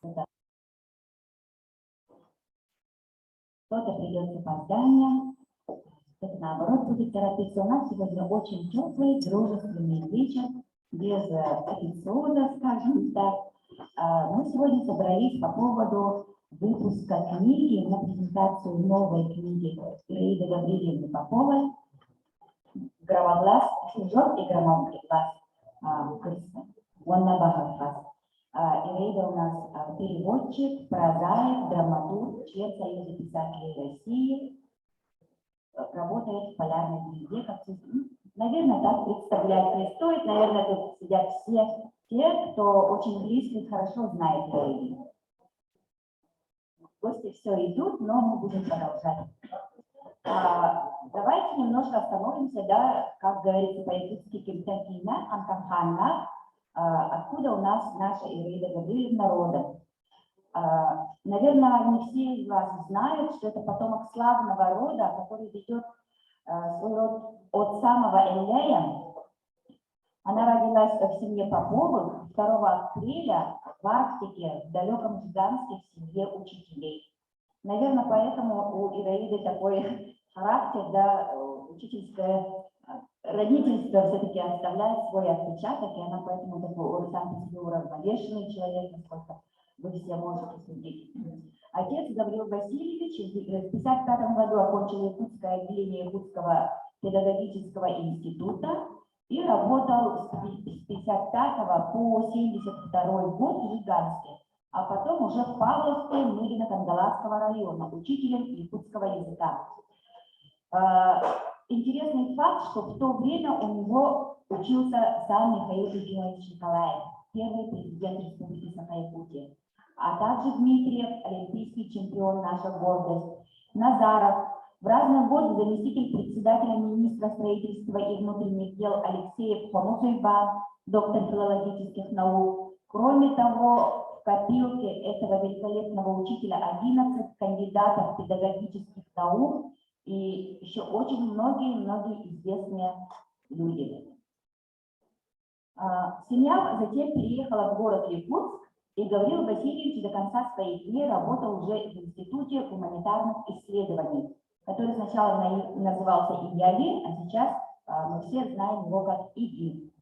Кто-то придет с опозданием, кто-то наоборот будет торопиться. У нас сегодня очень теплый, дружественный вечер, без эпизода, скажем так. Мы сегодня собрались по поводу выпуска книги на презентацию новой книги Ираиды Гавриловны Поповой «Громоглас Жжет и громоглас Воннабахархас». Ираида у нас переводчик, прозаик, драматург, член Союза писателей России, работает в полярной звезде. Наверное, так представлять не стоит. Наверное, тут сидят все те, кто очень близко и хорошо знает Ираиду. Гости все идут, но мы будем продолжать. Давайте немножко остановимся, да, как говорится по-якутски, Кемтакина, Антамханна, откуда у нас наша Ираида Гавриловна родом. Наверное, не все из вас знают, что это потомок славного рода, который ведет свой род от самого Энляя. Она родилась в семье Поповых 2 апреля в Арктике, в далеком Жиганске, в семье учителей. Наверное, поэтому у Ираиды такой характер, да, учительское родительство все-таки оставляет свой отпечаток, и она поэтому такой сам по себе уравновешенный человек, насколько вы все можете судить. Отец Гаврил Васильевич в 1955 году окончил Якутское отделение Якутского педагогического института и работал с 1955 по 1972 год в Жиганске, а потом уже в Павловской Мыгино-Кангаласского района учителем якутского языка. Интересный факт, что в то время у него учился сам Михаил Ефимович Николаев, первый президент Республики Саха-Якутия, а также Дмитриев, олимпийский чемпион, наша гордость, Назаров, в разные годы заместитель председателя министра строительства и внутренних дел Алексеев Хомусуйба, доктор филологических наук. Кроме того, в копилке этого великолепного учителя 11 кандидатов педагогических наук и еще очень многие известные люди. Семья затем переехала в город Якутск, и Гаврил Васильевич до конца своих дней работал уже в Институте гуманитарных исследований, который сначала назывался ИЯВИ, а сейчас мы все знаем его как ИГИ.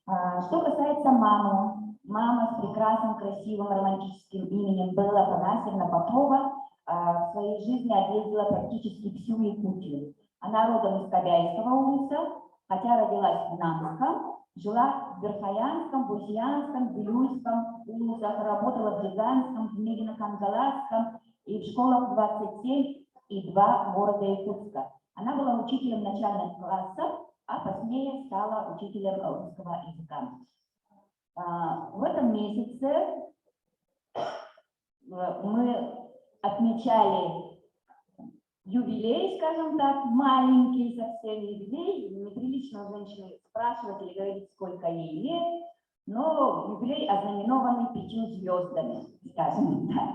Что касается мамы, мама с прекрасным, красивым, романтическим именем Белла Афанасьевна Попова в своей жизни объездила практически всю Якутию. Она родом из Кобяйского улуса, хотя родилась в Намском, жила в Верхоянском, Бузьянском, Вилюйском улусах, работала в Жиганском, в Мыгино-Кангаласском и в школах 27 и 2 города Якутска. Она была учителем начальных классов, а позднее стала учителем русского языка. В этом месяце мы отмечали юбилей, скажем так, маленький совсем юбилей. Неприлично у женщины спрашивать или говорить, сколько ей лет, но юбилей ознаменованный 5 звездами, скажем так.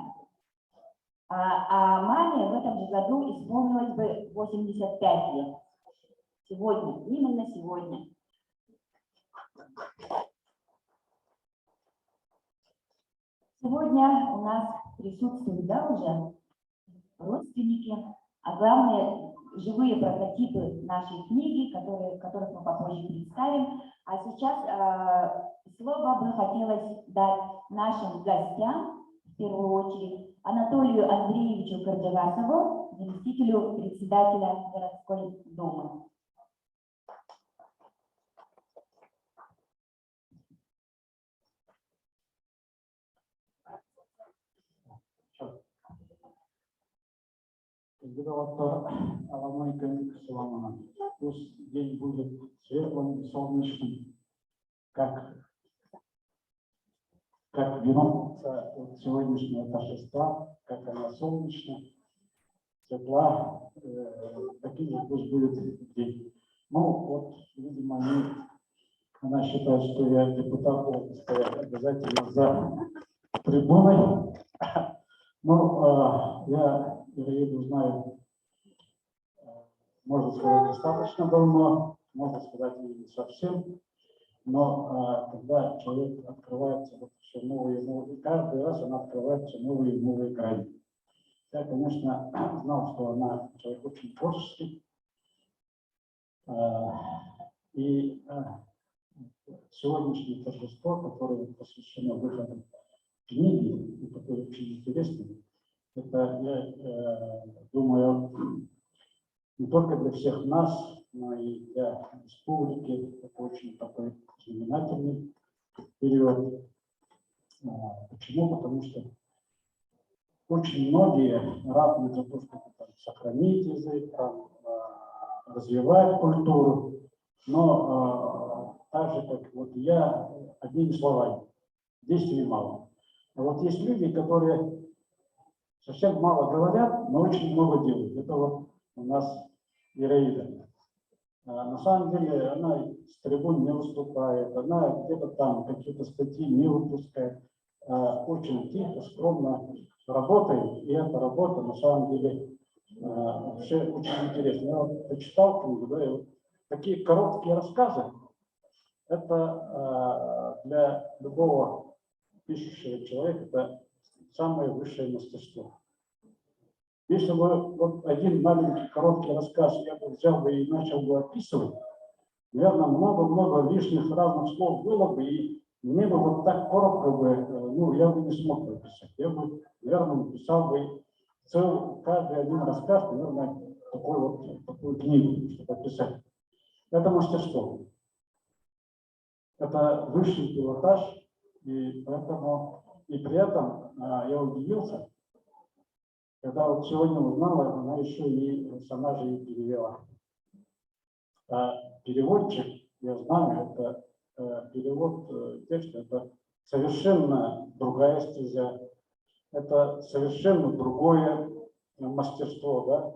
А маме в этом же году исполнилось бы 85 лет. Сегодня, именно сегодня. Сегодня у нас присутствуют, да, уже родственники, а главное, живые прототипы нашей книги, которых мы попозже представим. А сейчас слово бы хотелось дать нашим гостям, в первую очередь, Анатолию Андреевичу Кардегасову, заместителю председателя городской думы. Пусть день будет светлым, солнечным, как венок сегодняшнего торжества, как она солнечна, светла, таким же пусть будет день. Ну вот, видимо, она считает, что я депутат, должен стоять обязательно за трибуной. Ну, я Ираиду знаю, можно сказать, достаточно давно, можно сказать, не совсем. Но когда человек открывается вот все новые и новые, каждый раз она открывает все новые и новые грани. Я, конечно, знал, что она человек очень творческий. И сегодняшнее торжество, которое посвящено выходу книги, и которое очень интересно, это, я думаю, не только для всех нас, но и для республики. Это очень такой знаменательный период. Почему? Потому что очень многие ратуют за то, чтобы там, сохранить язык, там, развивать культуру, но так же, как вот я, одними словами, действий мало. А вот есть люди, которые совсем мало говорят, но очень много делают. Это вот у нас Ираида. На самом деле она с трибун не выступает, она где-то там какие-то статьи не выпускает. Очень тихо, скромно работает, и эта работа на самом деле вообще очень интересная. Я вот почитал книгу, да, и вот такие короткие рассказы, это для любого пишущего человека это самое высшее мастерство. Если бы вот один маленький короткий рассказ я бы взял бы и начал бы описывать, наверное, много-много лишних разных слов было бы, и мне бы вот так коротко бы, ну, я бы не смог написать. Я бы, наверное, написал бы каждый один рассказ, наверное, такую книгу, чтобы описать. Это мастерство. Это высший пилотаж, и поэтому, и при этом я удивился, когда вот сегодня узнала, она еще и сама же и перевела. Переводчик, я знаю, это перевод текста, это совершенно другая стезя, это совершенно другое мастерство, да.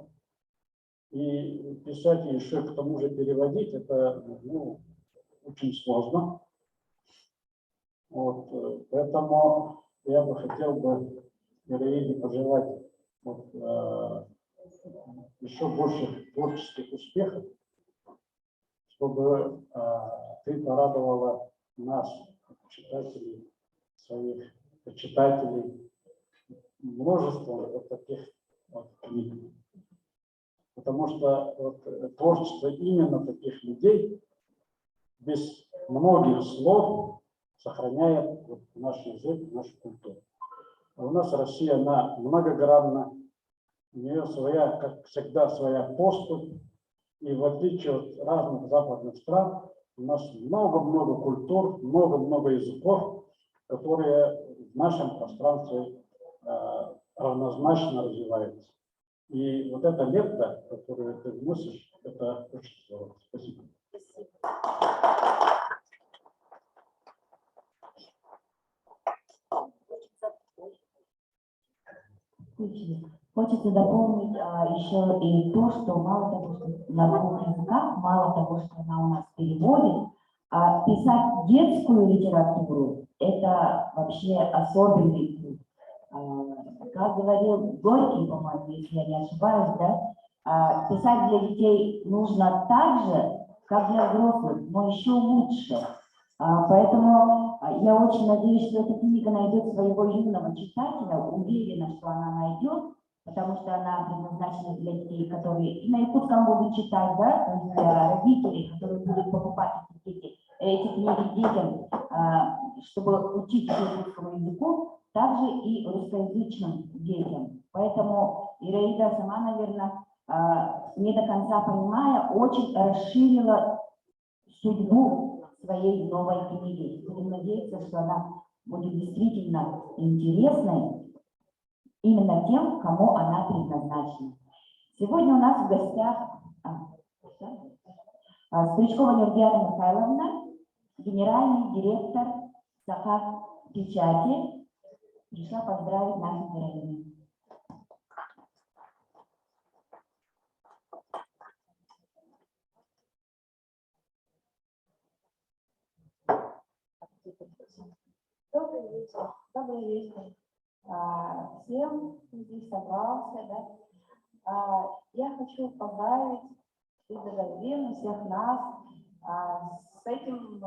И писать и еще к тому же переводить, это ну, очень сложно. Вот, поэтому я бы хотел бы Ираиде пожелать вот, еще больше творческих успехов, чтобы ты порадовала нас, читателей, своих почитателей, множеством вот таких вот книг. Потому что вот, творчество именно таких людей без многих слов сохраняет вот, наш язык, нашу культуру. А у нас Россия, она многогранна, у нее своя, как всегда, своя поступь. И в отличие от разных западных стран, у нас много-много культур, много-много языков, которые в нашем пространстве равнозначно развиваются. И вот эта лепта, которую ты вносишь, это очень здорово. Спасибо. Хочется дополнить еще и то, что мало того, что на двух языках, мало того, что она у нас переводит, писать детскую литературу – это вообще особенный труд. Как говорил Горький, по-моему, если я не ошибаюсь, да, писать для детей нужно так же, как для взрослых, но еще лучше. Поэтому я очень надеюсь, что эта книга найдет своего юного читателя, уверена, что она найдет, потому что она предназначена для детей, которые и на якутском будут читать, да, то есть для родителей, которые будут покупать эти книги детям, чтобы учить якутскому языку, также и русскоязычным детям. Поэтому Ираида сама, наверное, не до конца понимая, очень расширила судьбу своей новой книги. Будем надеяться, что она будет действительно интересной именно тем, кому она предназначена. Сегодня у нас в гостях Стричкова Нурдиана Михайловна, генеральный директор Саха Печати, пришла поздравить нашу героиню. Добрый вечер. Добрый вечер. Всем, кто здесь собрался, да. Я хочу поздравить и благодарить всех нас С этим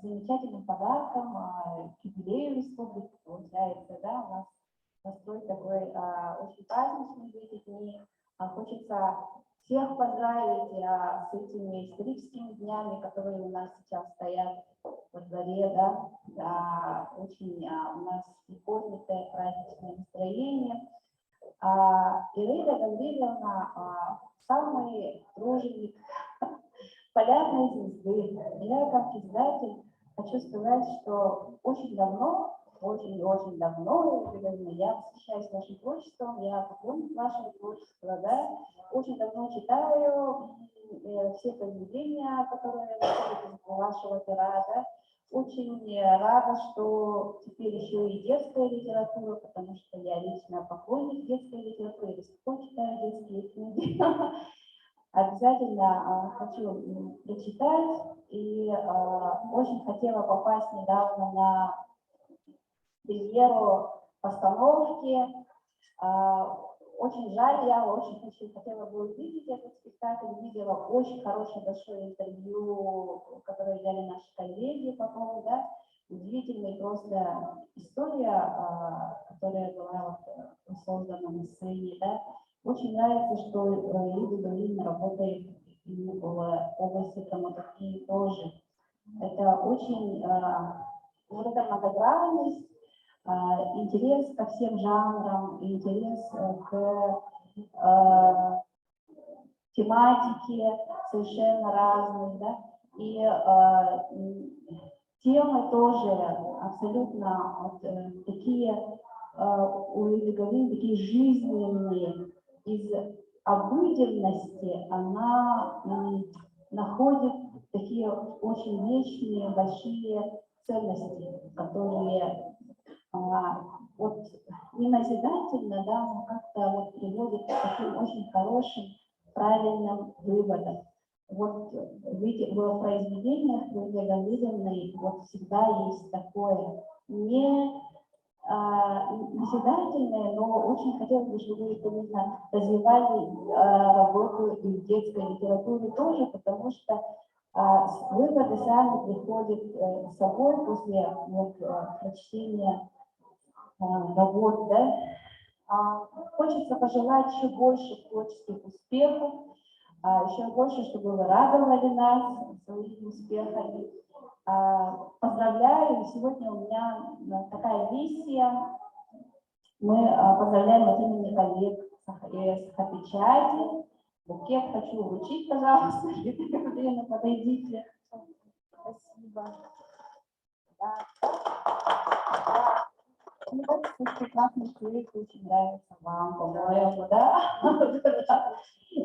замечательным подарком к юбилею республики, получается, да, у нас настрой такой очень праздничный в эти дни. Хочется всех поздравить с этими историческими днями, которые у нас сейчас стоят во дворе, да, очень у нас поднятое праздничное настроение. Ираида Гавриловна самый труженик полярной звезды. Я как издатель хочу сказать, что очень давно, очень-очень давно, я восхищаюсь вашим творчеством, я поклонник вашего творчества, да, очень давно читаю все произведения, которые находятся у вашего пера, да. Очень рада, что теперь еще и детская литература, потому что я лично поклонник детской литературы, до сих пор читаю детские книги. Обязательно хочу прочитать, и очень хотела попасть недавно на премьеру постановки. Очень жаль, я очень хотела бы увидеть этот спектакль, видела очень хорошее большое интервью, которое взяли наши коллеги потом, да, удивительная просто история, которая была создана на сцене, да. Очень нравится, что Лида Гавриловна работает в области драматургии тоже. Это очень, вот эта многогранность, интерес ко всем жанрам, интерес к тематике совершенно разной, да, и темы тоже абсолютно вот, такие у Лиды Гавриловны, такие жизненные. Из обыденности она находит такие очень вечные, большие ценности, которые вот не назидательно, да, но как-то вот приводит к таким очень хорошим, правильным выводам. Вот в произведениях Лидии Гавриловны вот всегда есть такое не назидательное, но очень хотелось бы, чтобы вы, конечно, развивали работу и в детской литературе тоже, потому что выводы сами приходят с собой после вот, прочтения работ, да. Хочется пожелать еще больше творческих успехов, еще больше, чтобы вы радовали нас своими успехами. Поздравляю, сегодня у меня такая миссия. Мы поздравляем от имени коллег с Сахапечати. Букет хочу вручить, пожалуйста, Елена, подойдите. Спасибо. Да. Мне кажется, что прекрасный человек очень нравится вам, по-моему, да?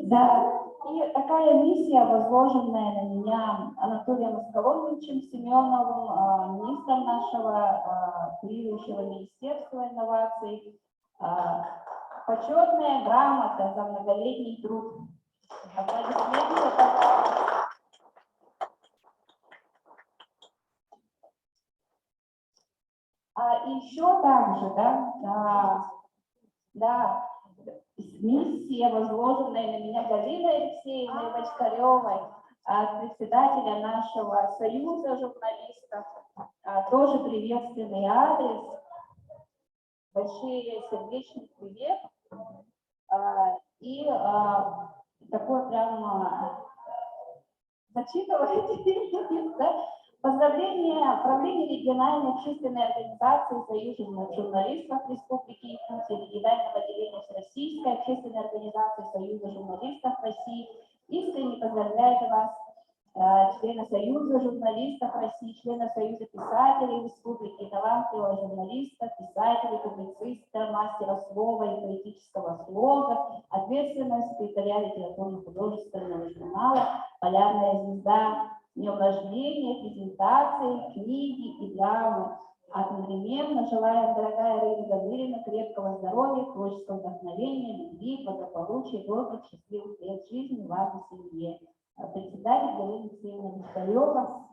Да. И такая миссия, возложенная на меня Анатолием Асколовичем Семеновым, министром нашего следующего Министерства инноваций, почетная грамота за многолетний труд. Аплодисменты, пожалуйста. И еще также, да, миссия, возложенная на меня Галиной Алексеевной Бочкаревой, председателя нашего союза журналистов, тоже приветственный адрес, большие сердечный привет, и такое прямо зачитывайте, да? Поздравление правления региональной общественной организации Союза журналистов Республики Якутия, регионального отделения Всероссийской общественной организации Союза журналистов России. Искренне поздравляю вас, члена Союза журналистов России, члена Союза писателей Республики, талантливого журналиста, писателя, публициста, мастера слова и поэтического слога, ответственного секретаря литературно-художественного журнала «Полярная звезда». С днем рождения, презентации, книги и драмы. Одновременно желаем, дорогая Ираида Гавриловна, крепкого здоровья, творческого вдохновения, любви, благополучия, долгих, счастливых лет жизни в вашей семье. Председатель Галина Алексеевна Бочкарева.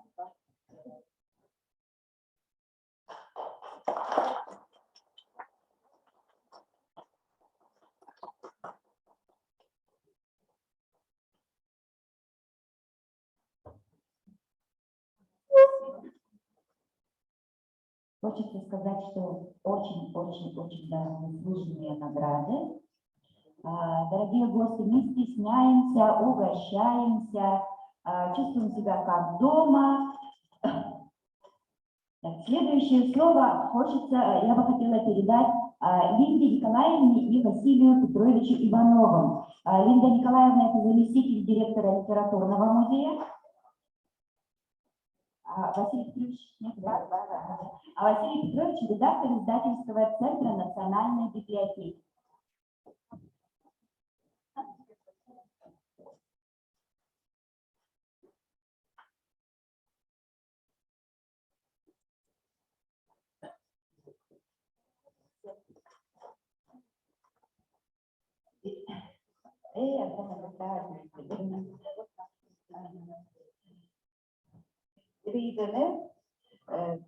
Хочется сказать, что очень-очень-очень заслуженные награды. Дорогие гости, мы стесняемся, угощаемся, чувствуем себя как дома. Следующее слово я бы хотела передать Линде Николаевне и Василию Петровичу Ивановым. Линда Николаевна – это заместитель директора литературного музея. Василий Петрович, нет, да? Василий Петрович – редактор издательского центра Национальной библиотеки.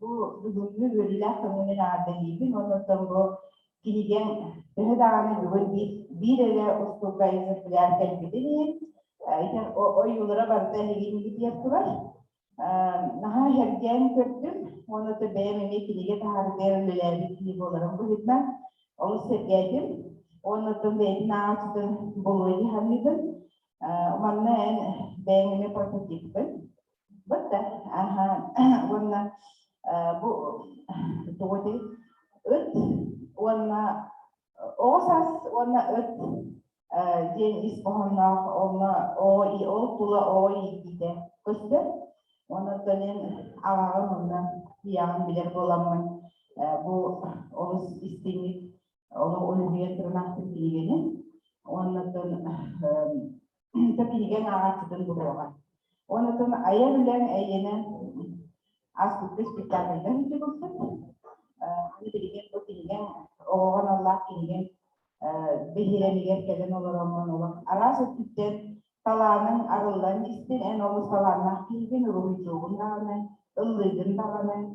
Bu bugünkü verilen konumun ardından ondan bu kiliden daha bir eve ustukayı zıplayan gibi o yollara vardı hevini gidiyorlar. Naha hergen kötü onu da beğenmeyi kilide daha değerliler bir kilide olarak bu yüzden onu sevdim. Onu da beğenmeyi buluyor hamiden. Mana beğenmeyi prototipin. Betul, warna bu doğru warna osas warna jenis pohonnya o pula o gitu, kosnya warna tulen awal warna yang bilir bolamın bu olus istimik onu bir tırnak tepkiliğini warna tulen tepkiliğin ağaçtan buruğan. Onu da ayarlayan ayının aslında spektakülden çıkmıştır. Hani bilgen bu bilgen oğlan Allah bilgen behiremiye gelen olur. Arası tütten talanın arılan istin en olus talanına bilgen ruhucuğun dağını, ıllığın dağını,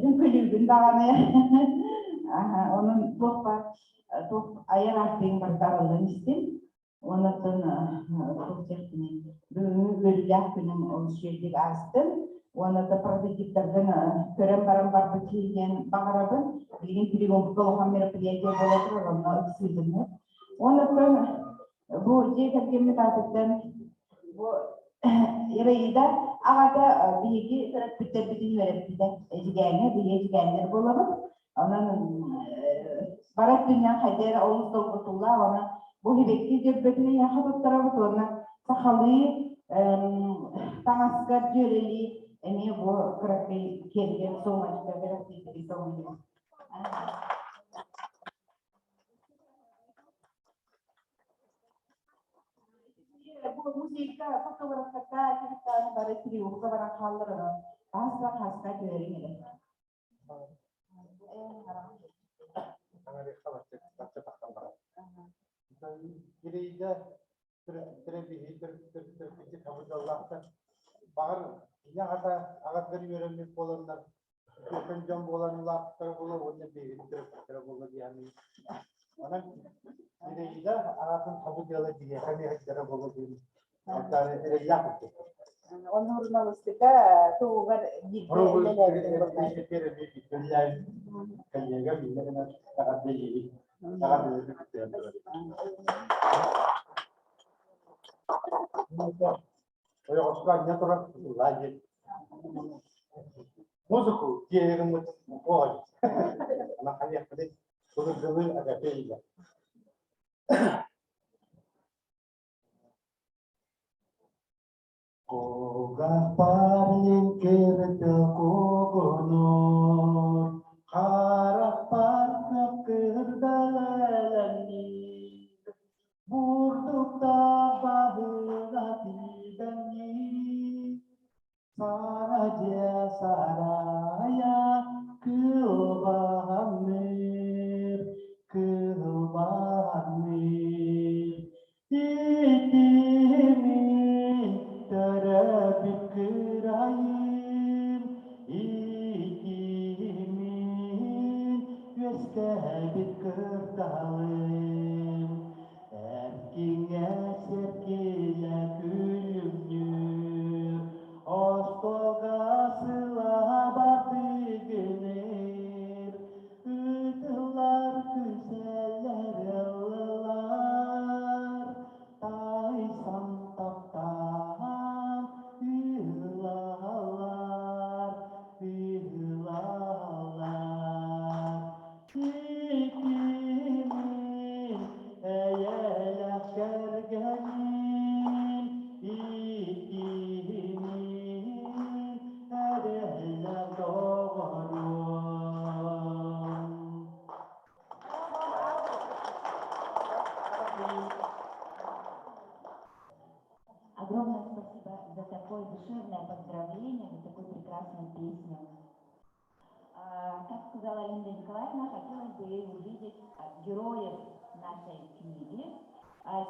külüğün dağını. Onun top ayar aktığın bardarılan istin. Ondan projektinin bölümler günün oluşturduğu astın. Ondan da prototiplerden körem baran bakıcıyan bakarabın bilim poligon kolahan merapiyatı buladır ondan öksüzünü. Ondan bu jetergemli tatıktan bu yarayda ağada bilgi taraf bütçebidin veripti. Ecigenler bulamadı. Ondan barat dünya haydere olmuş dolgutullah ona bu hibetli cebetine yakıp tarafı sonra sahalı tanaskat jöreli emi bu kırıklı kelgen soğumaçta biraz bir soğumaçta. Bu müzikte fotoğrafta kita baris riuh kebarang halera hasta jöreli. Gireyde bir kabul Allah'tan bağır yine ağatları öğrenmek olanlar öğrencan olanlar tarafından onun bir tarafından yani ona gireyde ağatın kabul yolu diye hani tarafından diye hatta bir yaptı. Onun jurnalistika tuh var bir kalyaga bilmeden sangat değil. Sangat değil. Oya Oscar nyatorak lagi. Musuhku dia yang mau anak kalian tadi sudah agak beda. Koga paling kereta kogonor harapan kekerdalan ni buruk tabahirati dani saraja saraya kebahamir itimin terabit kerayim itimin yeskabit kertawim erkinge serkile gülümnür ostoga sıla batıgın Огромное спасибо за такое душевное поздравление, за такую прекрасную песню. Как сказала Линда Николаевна, хотелось бы увидеть героев нашей книги.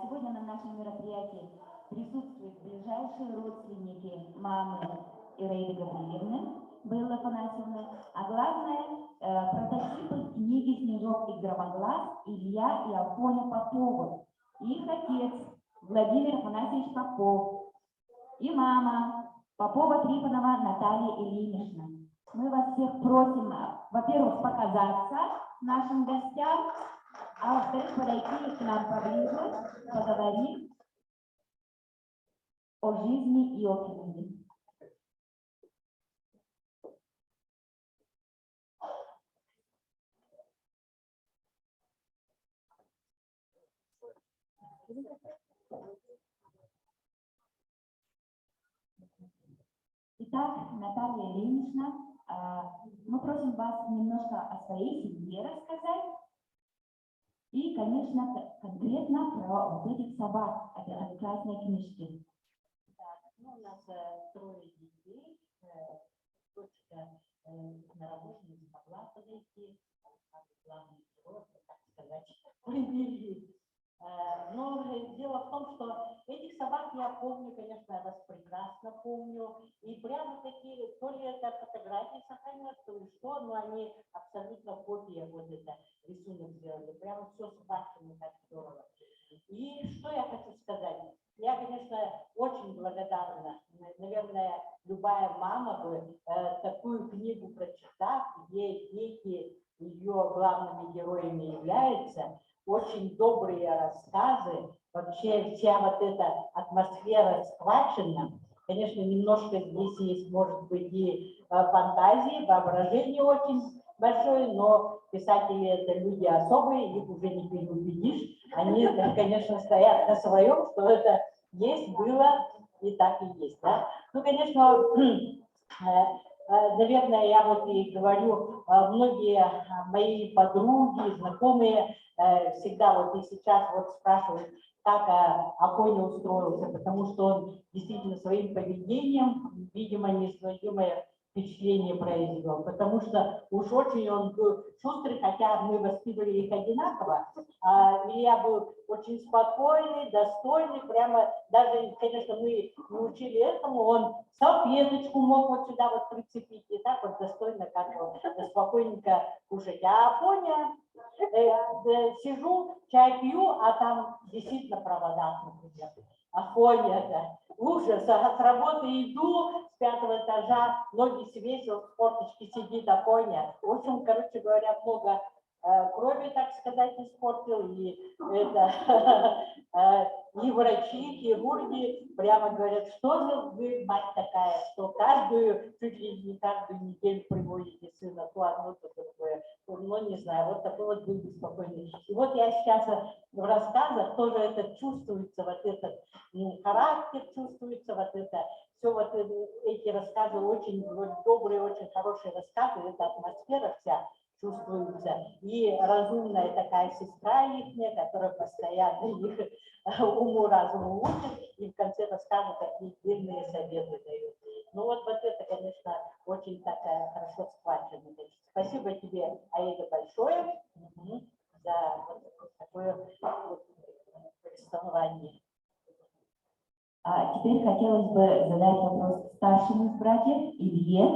Сегодня на нашем мероприятии присутствуют ближайшие родственники мамы Ираиды Гаврилевны, Беллы Афанасьевны, а главное, прототипы книги «Снежок и Громоглас» Илья и Афоня Поповы, их отец Владимир Афанасьевич Попов и мама Попова Трифонова Наталья Ильинична. Мы вас всех просим, во-первых, показаться нашим гостям, а во-вторых, подойти к нам поближе, поговорить о жизни и о книге. Итак, Наталья Ильинична, мы просим вас немножко о своей семье рассказать и, конечно, конкретно про вот этих собак, о прекрасной книжке. Ну, у нас трое детей, дочка на работе не смогла подойти, главный герой, так сказать, примирить. Но дело в том, что этих собак я помню, конечно, я вас прекрасно помню, и прямо такие, то ли это фотографии сохранилось, то ли что, но они абсолютно копия, вот это рисунок сделали, прямо все собачьими, так здорово. И что я хочу сказать? Я, конечно, очень благодарна. Наверное, любая мама бы такую книгу прочитав, где дети ее главными героями являются, очень добрые рассказы, вообще вся вот эта атмосфера схвачена. Конечно, немножко здесь есть, может быть, и фантазии, воображение очень большое, но писатели это люди особые, их уже не переубедишь. Они, конечно, стоят на своем, что это есть, было и так и есть. Да? Ну, конечно, наверное, я вот и говорю, многие мои подруги, знакомые всегда вот и сейчас вот спрашивают, как Афоня устроился, потому что он действительно своим поведением, видимо, неизгладимое впечатление произвел, потому что уж очень он был шустрый, хотя мы воспитывали их одинаково. Илья был очень спокойный, достойный, прямо даже, конечно, мы не учили этому, он салфеточку мог вот сюда вот прицепить, и так вот достойно, как он спокойненько кушать. А Афоня, сижу, чай пью, а там действительно провода, например. Афоня, да. Ужас, с работы иду, с 5-го этажа, ноги свесил, в форточке сидит Афоня. В общем, короче говоря, много крови, так сказать, испортил, и это, и врачи, хирурги прямо говорят, что за вы, мать такая, что каждую, чуть ли не каждую неделю приводите сына, то одно, то другое. Ну, не знаю, вот такой вот был беспокойный. И вот я сейчас в рассказах тоже это чувствуется, вот этот характер чувствуется, вот это, все вот эти рассказы очень добрые, очень хорошие рассказы, эта атмосфера вся чувствуется. И разумная такая сестра их, которая постоянно их уму-разуму учит, и в конце рассказа такие дельные советы дают. Ну вот это, конечно, очень такая хорошо схвачена. Спасибо тебе, Аида, большое за вот такое повествование. Теперь хотелось бы задать вопрос старшему из братьев, Илье.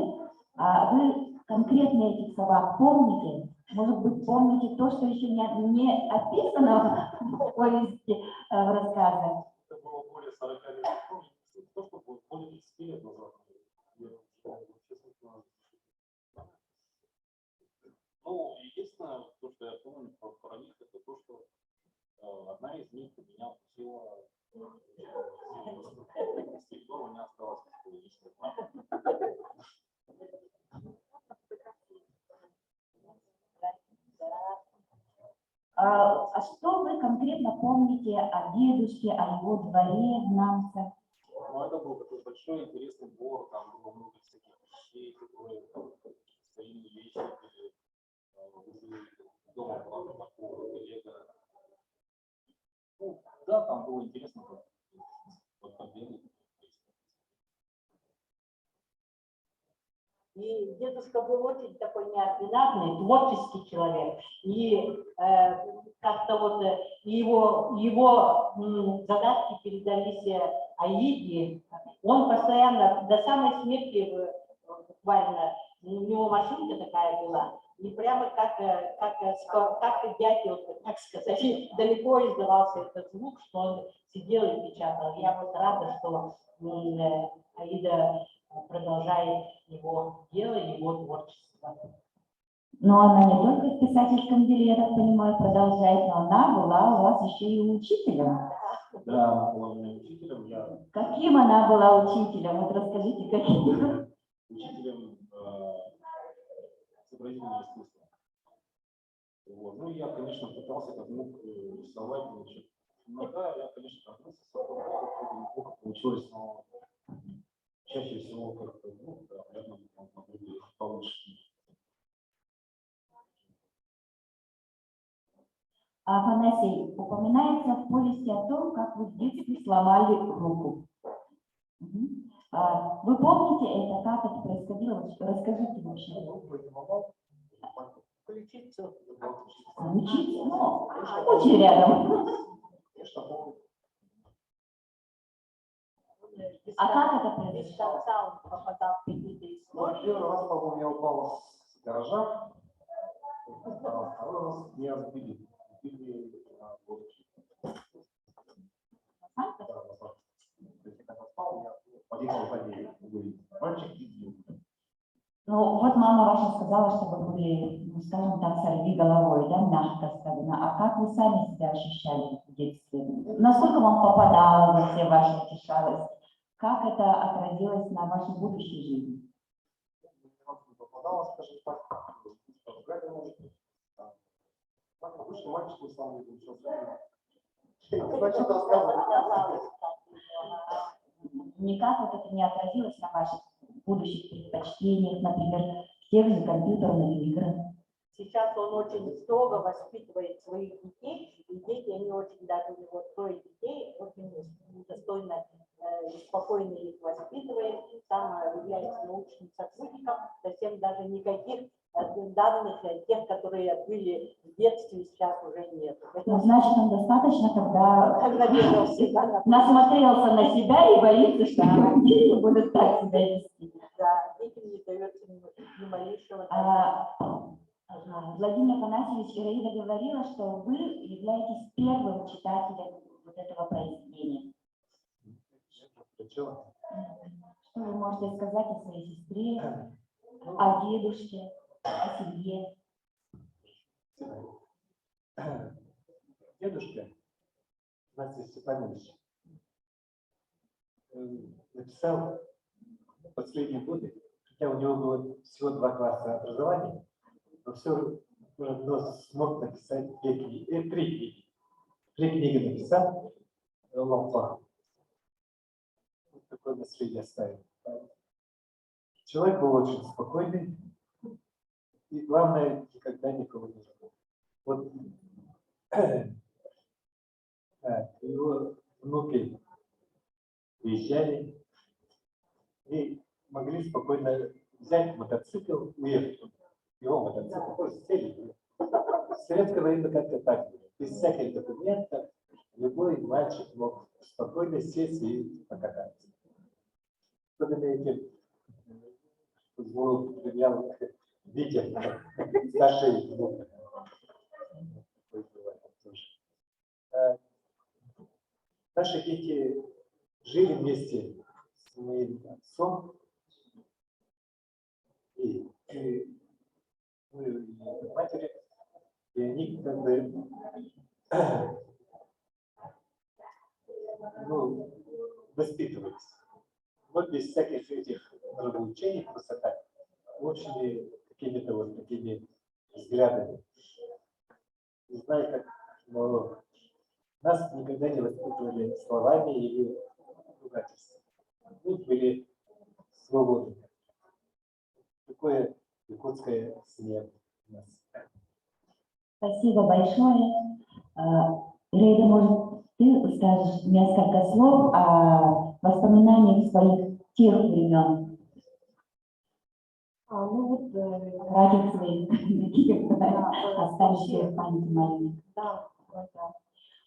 Вы конкретно этих собак помните? Может быть, помните то, что еще не описано в повести, в рассказе? Это было более 40 лет. То, что было более 30 лет назад. Ну, единственное, то, что я помню про них, это то, что одна из них меня укусила. С тех пор у меня осталось личное право. А что вы конкретно помните о дедушке, о его дворе в Намце? Ну, это был такой большой интересный двор, там было много всяких вещей, которые стояли вещи, возле дома была такого коллега. Ну, Да, там было интересно. Вот победы. И дедушка был очень такой неординарный, творческий человек. И как-то вот его задатки передались Аиде. Он постоянно, до самой смерти, буквально, у него машинка такая была, и прямо как дятел, так сказать, далеко издавался этот звук, что он сидел и печатал. Я вот рада, что Аида продолжает его дело, его творчество. Но она не только в писательском деле, я так понимаю, продолжает, но она была у вас еще и учителем. Да, она была у меня учителем. Каким она была учителем? Вот расскажите, каким? Учителем изобразительного искусства. Вот. Ну, я, конечно, пытался как мог рисовать. Значит. Ну да, я, конечно, относился к этому, неплохо получилось, но чаще всего как-то, ну, да, наверное, могу быть получше. Афанасий, упоминается в повести о том, как вы в детстве сломали руку. Мгм. Вы помните это, как это происходило? Расскажите вообще. Ключицу. Учиться? Ну, очень рядом. А как это Без произошло? конца он попадал в какие-то Ну, истории. первый раз, по-моему, я упал с гаража, а второй раз меня сбили. Сбили на лодке. Да, на самом деле. То есть я когда спал, я подъехал по ней. Мальчик избил. Ну, вот мама ваша сказала, что вы были, ну, скажем так, сорви головой, да, мягко сказано. А как вы сами себя ощущали в детстве? Насколько вам попадало во все ваши эти шалости? Как это отразилось на вашей будущей жизни? Попадалось, скажем так, поругали, может быть. Так, обычно мальчик на самом деле учился. Значит, рассказывать. Никак вот это не отразилось на ваших будущих предпочтениях, например, в тех же компьютерных играх? Сейчас он очень строго воспитывает своих детей, и дети, они очень, даже у него 3 детей, очень достойно и спокойно их воспитывает, сам является научным сотрудником, совсем даже никаких данных, тех, которые были в детстве, сейчас уже нет. Ну, значит, он достаточно, когда Насмотрелся насмотрелся на себя и боится, что дети будут так себя вести. Да, детям не дается ни малейшего. Владимир Афанасьевич, Ираида говорила, что вы являетесь первым читателем вот этого произведения. Что? Что вы можете сказать о своей сестре, о дедушке, о семье? Дедушка, Настя Степанович, написал в последние годы, хотя у него было всего 2 класса образования, но все равно смог написать 3 книги. 3 книги написал, Лампа. Вот такое наследие оставил. Человек был очень спокойный, и главное, никогда никого не забыл. Вот его внуки приезжали и могли спокойно взять мотоцикл, уехать. Его мотоцикл, просто сели. В советское время как-то так было. Без всяких документов любой мальчик мог спокойно сесть и покататься. Особенно этим футбол принял Витя, старший внук. Наши дети жили вместе с моим отцом и матери, и они как бы воспитывались. Вот без всяких этих нравоучений, просто так, общими какими-то вот такими взглядами. Не знаю, как, но нас никогда не воспитывали словами или ругательством. Мы были свободны. Такое якутское семья у нас. Спасибо большое. Ираида, может, ты скажешь несколько слов о воспоминаниях своих тех времен, Ну вот, радио своих, какие да, остались вообще, в памяти моей. да, да.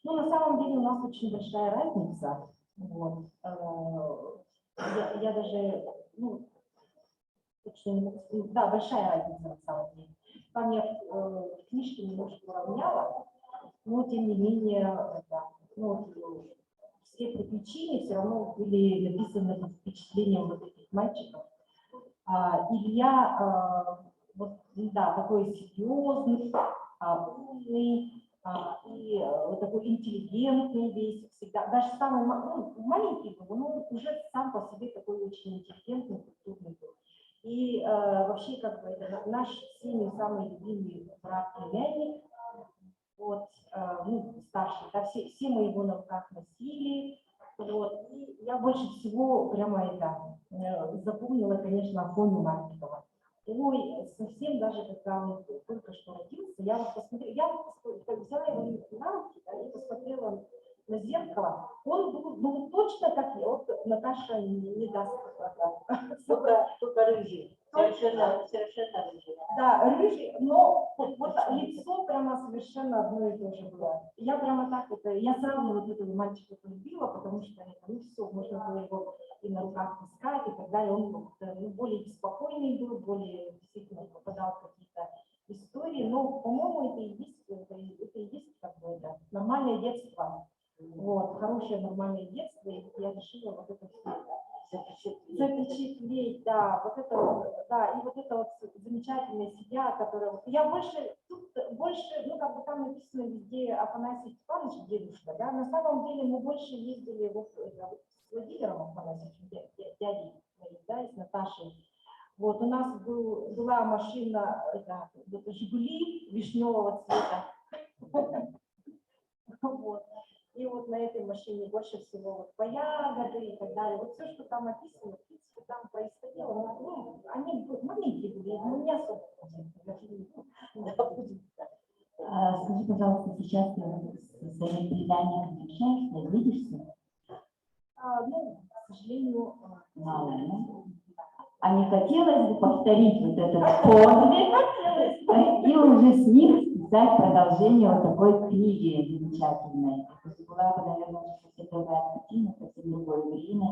Ну, на самом деле у нас очень большая разница. Вот. Я даже, ну, точно не могу сказать, да, большая разница на самом деле. Там я в книжке немножко уравняла, но тем не менее, да, ну, все приключения все равно были написаны под впечатлением вот этих мальчиков. Илья, вот, да, такой серьезный, умный, и вот такой интеллигентный весь всегда. Даже самый маленький был, но уже сам по себе такой очень интеллигентный, культурный был. И вообще, как бы, это наш всеми самый любимый брат-племянник, вот, ну, старший, да, все мы его на руках носили, вот, и я больше всего прямо это запомнила, конечно, Афоню Мальчикова. Ой, совсем даже когда он только что родился, я вот посмотрела, взяла его на руки, да, и посмотрела на зеркало, он был точно как я, вот Наташа не даст Только рыжий. Совершенно рыжий. да, рыжий, но вот лицо прямо совершенно одно и то же было. Я прямо так я сразу вот этого мальчика полюбила, потому что это, ну все, можно было его и на руках таскать и так далее. Он более спокойный был, более действительно попадал в какие-то истории, но, по-моему, это и есть как бы это нормальное детство. Вот, хорошее нормальное детство, и я решила вот это все запечатлеть, да, вот это вот, да, и вот это вот замечательная семья, которая, я больше, ну, как бы там написано везде Афанасий Степанович, дедушка, да, на самом деле мы больше ездили вот с Владимиром Афанасьевичем, дядей, да, и с Наташей. Вот, у нас была машина, вот, Жигули вишневого цвета. Вот. И вот на этой машине больше всего вот по ягоды и так далее. Вот все, что там описано, в принципе, там происходило. Ну, они маленькие были, но не особо. Скажи, пожалуйста, сейчас ты с своими переданиями общаешься, видишься? Ну, к сожалению, Мало, да? А не хотелось бы повторить вот этот подвиг и уже с них писать продолжение вот такой книги замечательной. Это была бы, наверное, уже совсем другая картина, совсем другое время.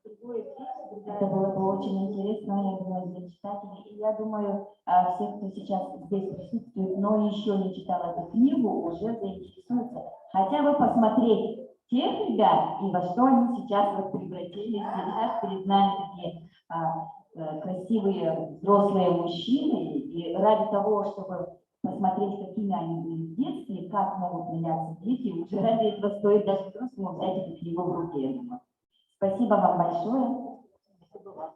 Это было бы очень интересно, я думаю, для читателей. И я думаю, все, кто сейчас здесь присутствует, но еще не читал эту книгу, уже заинтересуются. Хотя бы посмотреть тех ребят и во что они сейчас вот превратились. Сейчас перед нами такие красивые взрослые мужчины, и ради того, чтобы посмотреть, какими они были в детстве, как могут меняться дети, уже ради этого стоит даже взрослому взять эту книгу в руки, я думаю. Спасибо вам большое. Спасибо вам.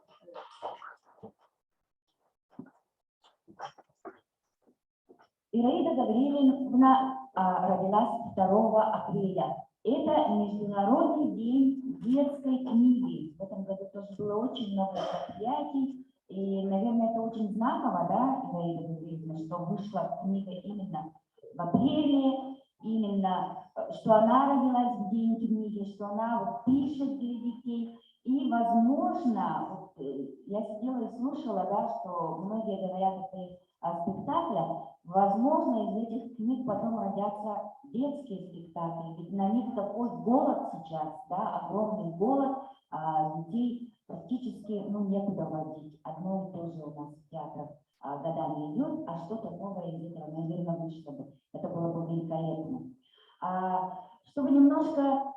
Ираида Гавриловна родилась 2 апреля. Это Международный день детской книги. В этом году тоже было очень много мероприятий. И, наверное, это очень знаково, да, Ираида Гавриловна, что вышла книга именно в апреле, именно, что она родилась в день книги, что она вот пишет для детей. И, возможно, вот, я сидела и слушала, да, что многие говорят о спектаклях. Возможно, из этих книг потом родятся детские спектакли, ведь на них такой голод сейчас, да, огромный голод, детей практически, ну, некуда водить. Одно и то же у нас в театрах годами идет, а что-то новое из этого, наверное, вышло бы. Это было бы великолепно. Чтобы немножко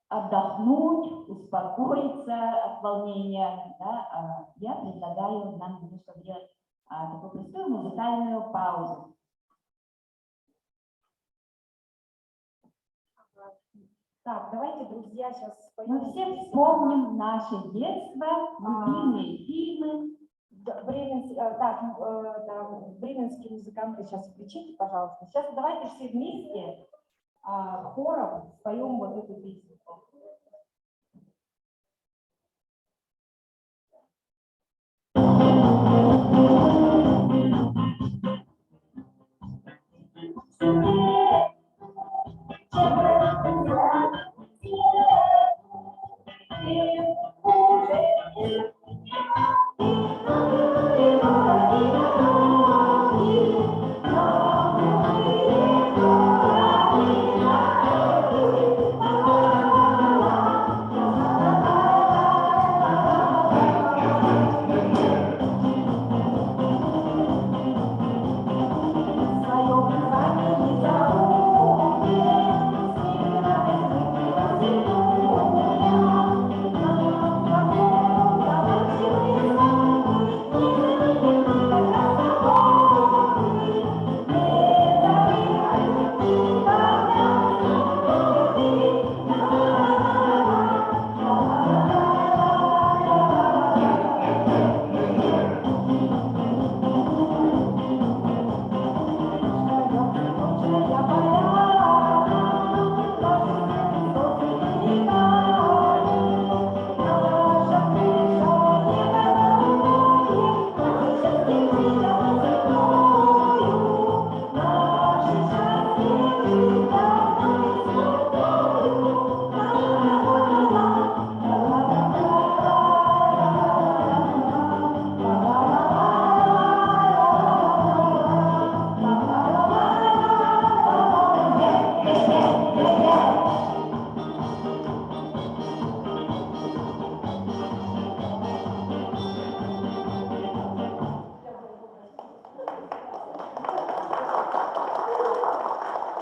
отдохнуть, успокоиться от волнения, да, я предлагаю нам немножко сделать такую простую музыкальную паузу. так, давайте, друзья, сейчас Мы все вспомним наше детство, любимые фильмы. бременские музыканты сейчас включите, пожалуйста. Сейчас давайте все вместе хором споем вот эту песню. Thank you.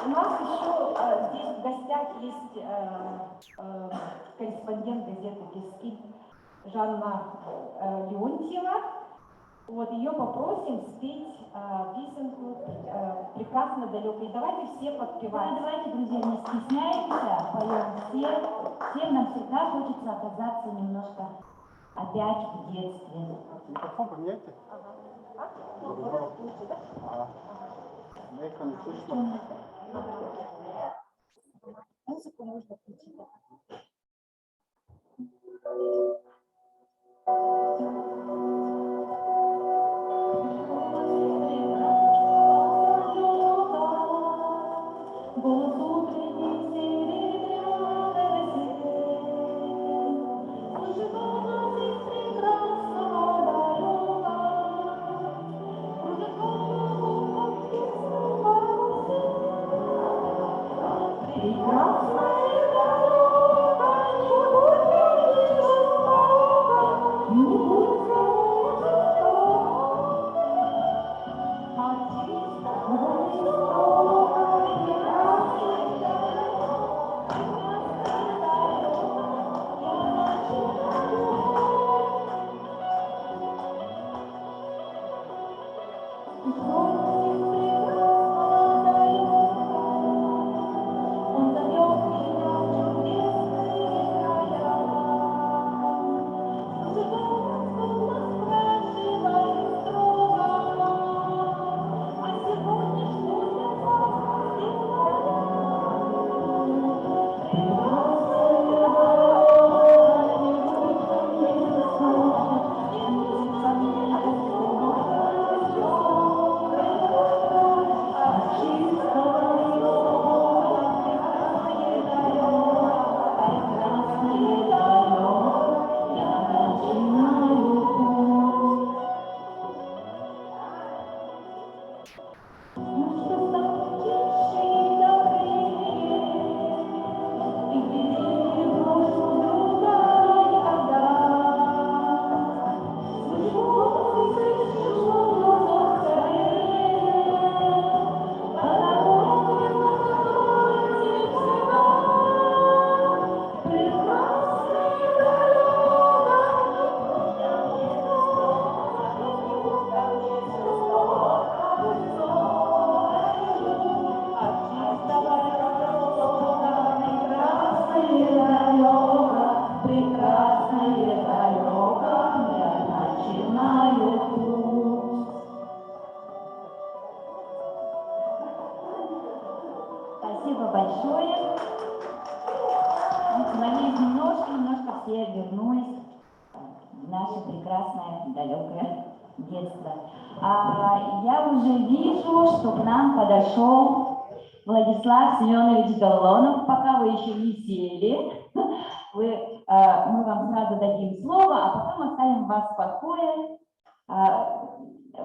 У нас еще здесь в гостях есть корреспондент газеты «Пески» Жанна Леонтьева. Вот ее попросим спеть песенку «Прекрасно далекой». Давайте все подпевать. Да, давайте, друзья, не стесняемся, поем все. Всем нам всегда хочется оказаться немножко опять в детстве. Микрофон поменяйте. На экране слышно. Музыку можно включить. Спасибо большое. Надеюсь, немножко все вернулись в наше прекрасное далекое детство. Я уже вижу, что к нам подошел Владислав Семенович Голонов. Пока вы еще не сели, мы вам сразу дадим слово, а потом оставим вас в покое.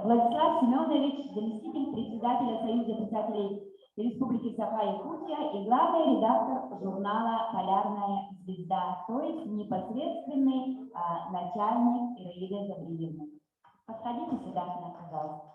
Владислав Семенович, заместитель председателя Союза писателей Республики Саха-Якутия и главный редактор журнала «Полярная звезда», то есть непосредственный начальник Ираиды Гавриловны. Подходите сюда, пожалуйста.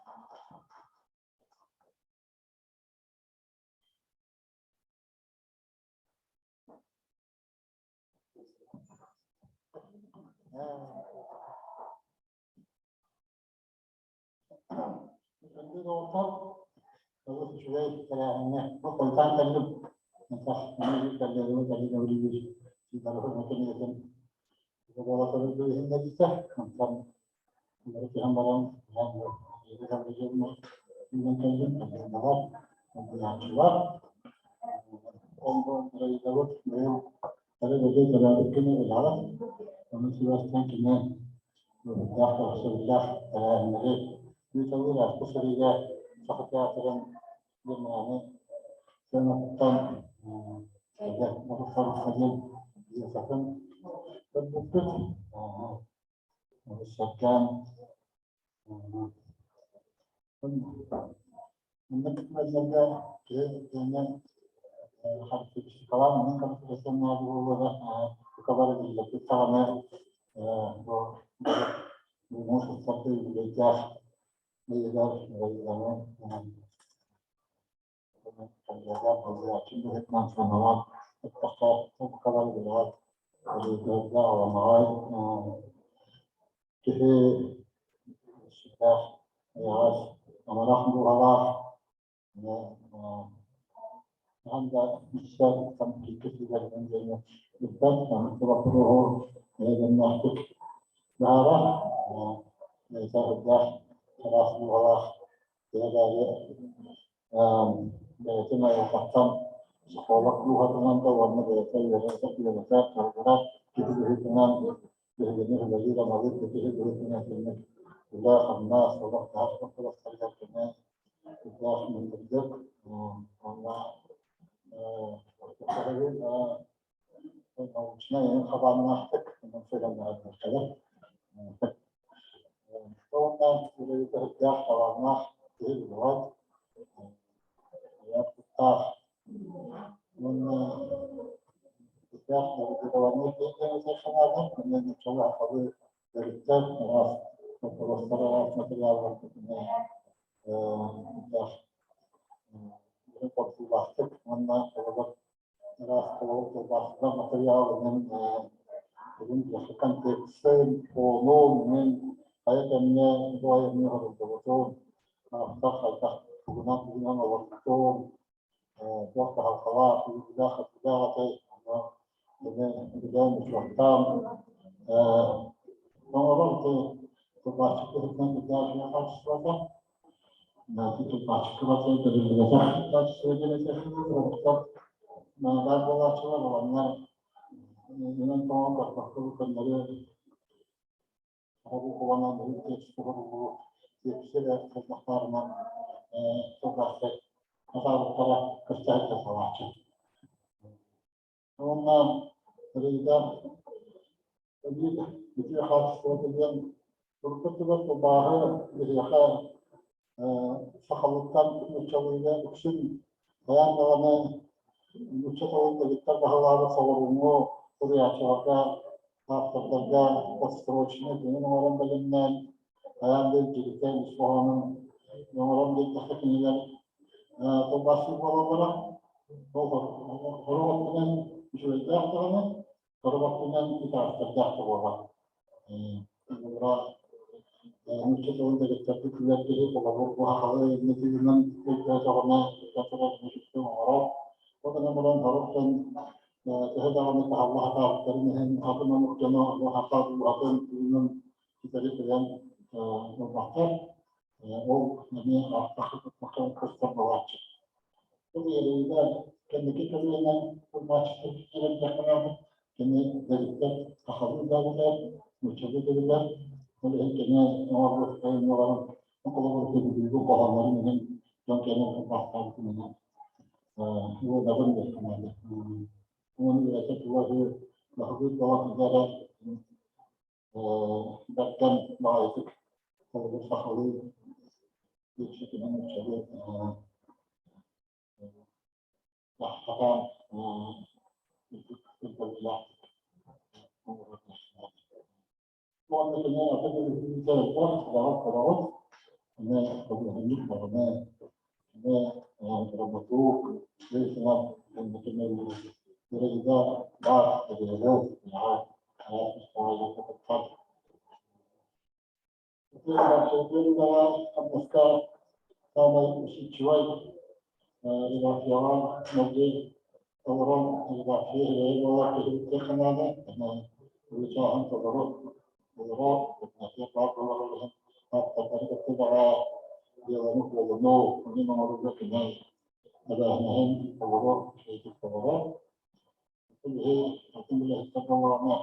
عندها مشكلة تمكين كثيرة من جميع البلد من تبصره الناطق نهارا يتهدى خلاص مغلاق بيتنا يقطن سخولك لها تنام دوام بيتي ورسك لرسك ورسك كيف تنام بهذه الوزيرة مريض كيف تنام في المك ولا الناس وقت عشرة ثلاث سنوات كمان ولا من الذكر والله أو شنو خبر ناحتك من فيلم هذا الكلام تونا اللي تهدى خبر ناح في الوقت يبقى من الداخل الدوامات اللي خلالها من نتوقع قبل الرجال راس وصلات ماتريال وقتنا الداخل يقول واحد من راس وصلات ماتريال من يخلقن تكسين ونوم من هذا من دواء من هذا الدكتور أفتح تحت هناك من الوقتون وقت الخلاص داخل داخل من بداية الوقتان مرات تبغى تشوف من بداية الوقت ما تبغى تشوف من بداية الوقت ما بعد ولا شو ولا من طبعا بحكي كل هو أنا مريض يشتغل يكسر المختارنا تبغى أصاب ترى كشتات صراحة وما ريدا بدي خاص وتبين تركتبت وباهر بهي فخلطان متشوية بكشن بيان لنا متشوية بالتبع الله صورونه وريا شوكا أفضل وستروشنا من ورم بالنال بيان بالجلتين سبحانه ورم بالتحكيم تباشر ولا هروبنا شوي داخلنا هروبنا يتعرف داخل ولا نشوفون بالترتيب الذي وضعوها حوالي نتيجة من كثرنا كثرة نشوفون وراء وكنا هروبنا هذا من الله تعالى كريمهم هذا مجتمع وحصاد وهذا من كتير كلام مباشر أو نبي أعتقد مكان كسر مواجه. إذا كان كلنا وما تشتكي الدخل كنا ذلك أخذوا ذلك مشابه ذلك ولكن كنا نعرف أن نرى نقول في الجزء قهر منهم كان كانوا مباشر منهم هو دبل الكمال ومن ذلك هو لحظة الله بدل ما يفك هو الصحوي بشكل مشابه حقا الدولة وأن كنا أعتقد في ذلك الوقت قرارات أن قبل أن يكبر ما ربطوه ليس أن كنا الرجال بعض الرجال على مستوى الفرد. وكما شايفين المسكار كان يمشي شوي إذا في عام موجود أورام إذا فيه ولا فيه تخنانة إحنا ولشان تضرب وضرب في بعض الأمور هذا تبع يلمك ولنو ونما مرة كمان هذا هم تضرب شيء تضرب كل هي كل هي تضرب ما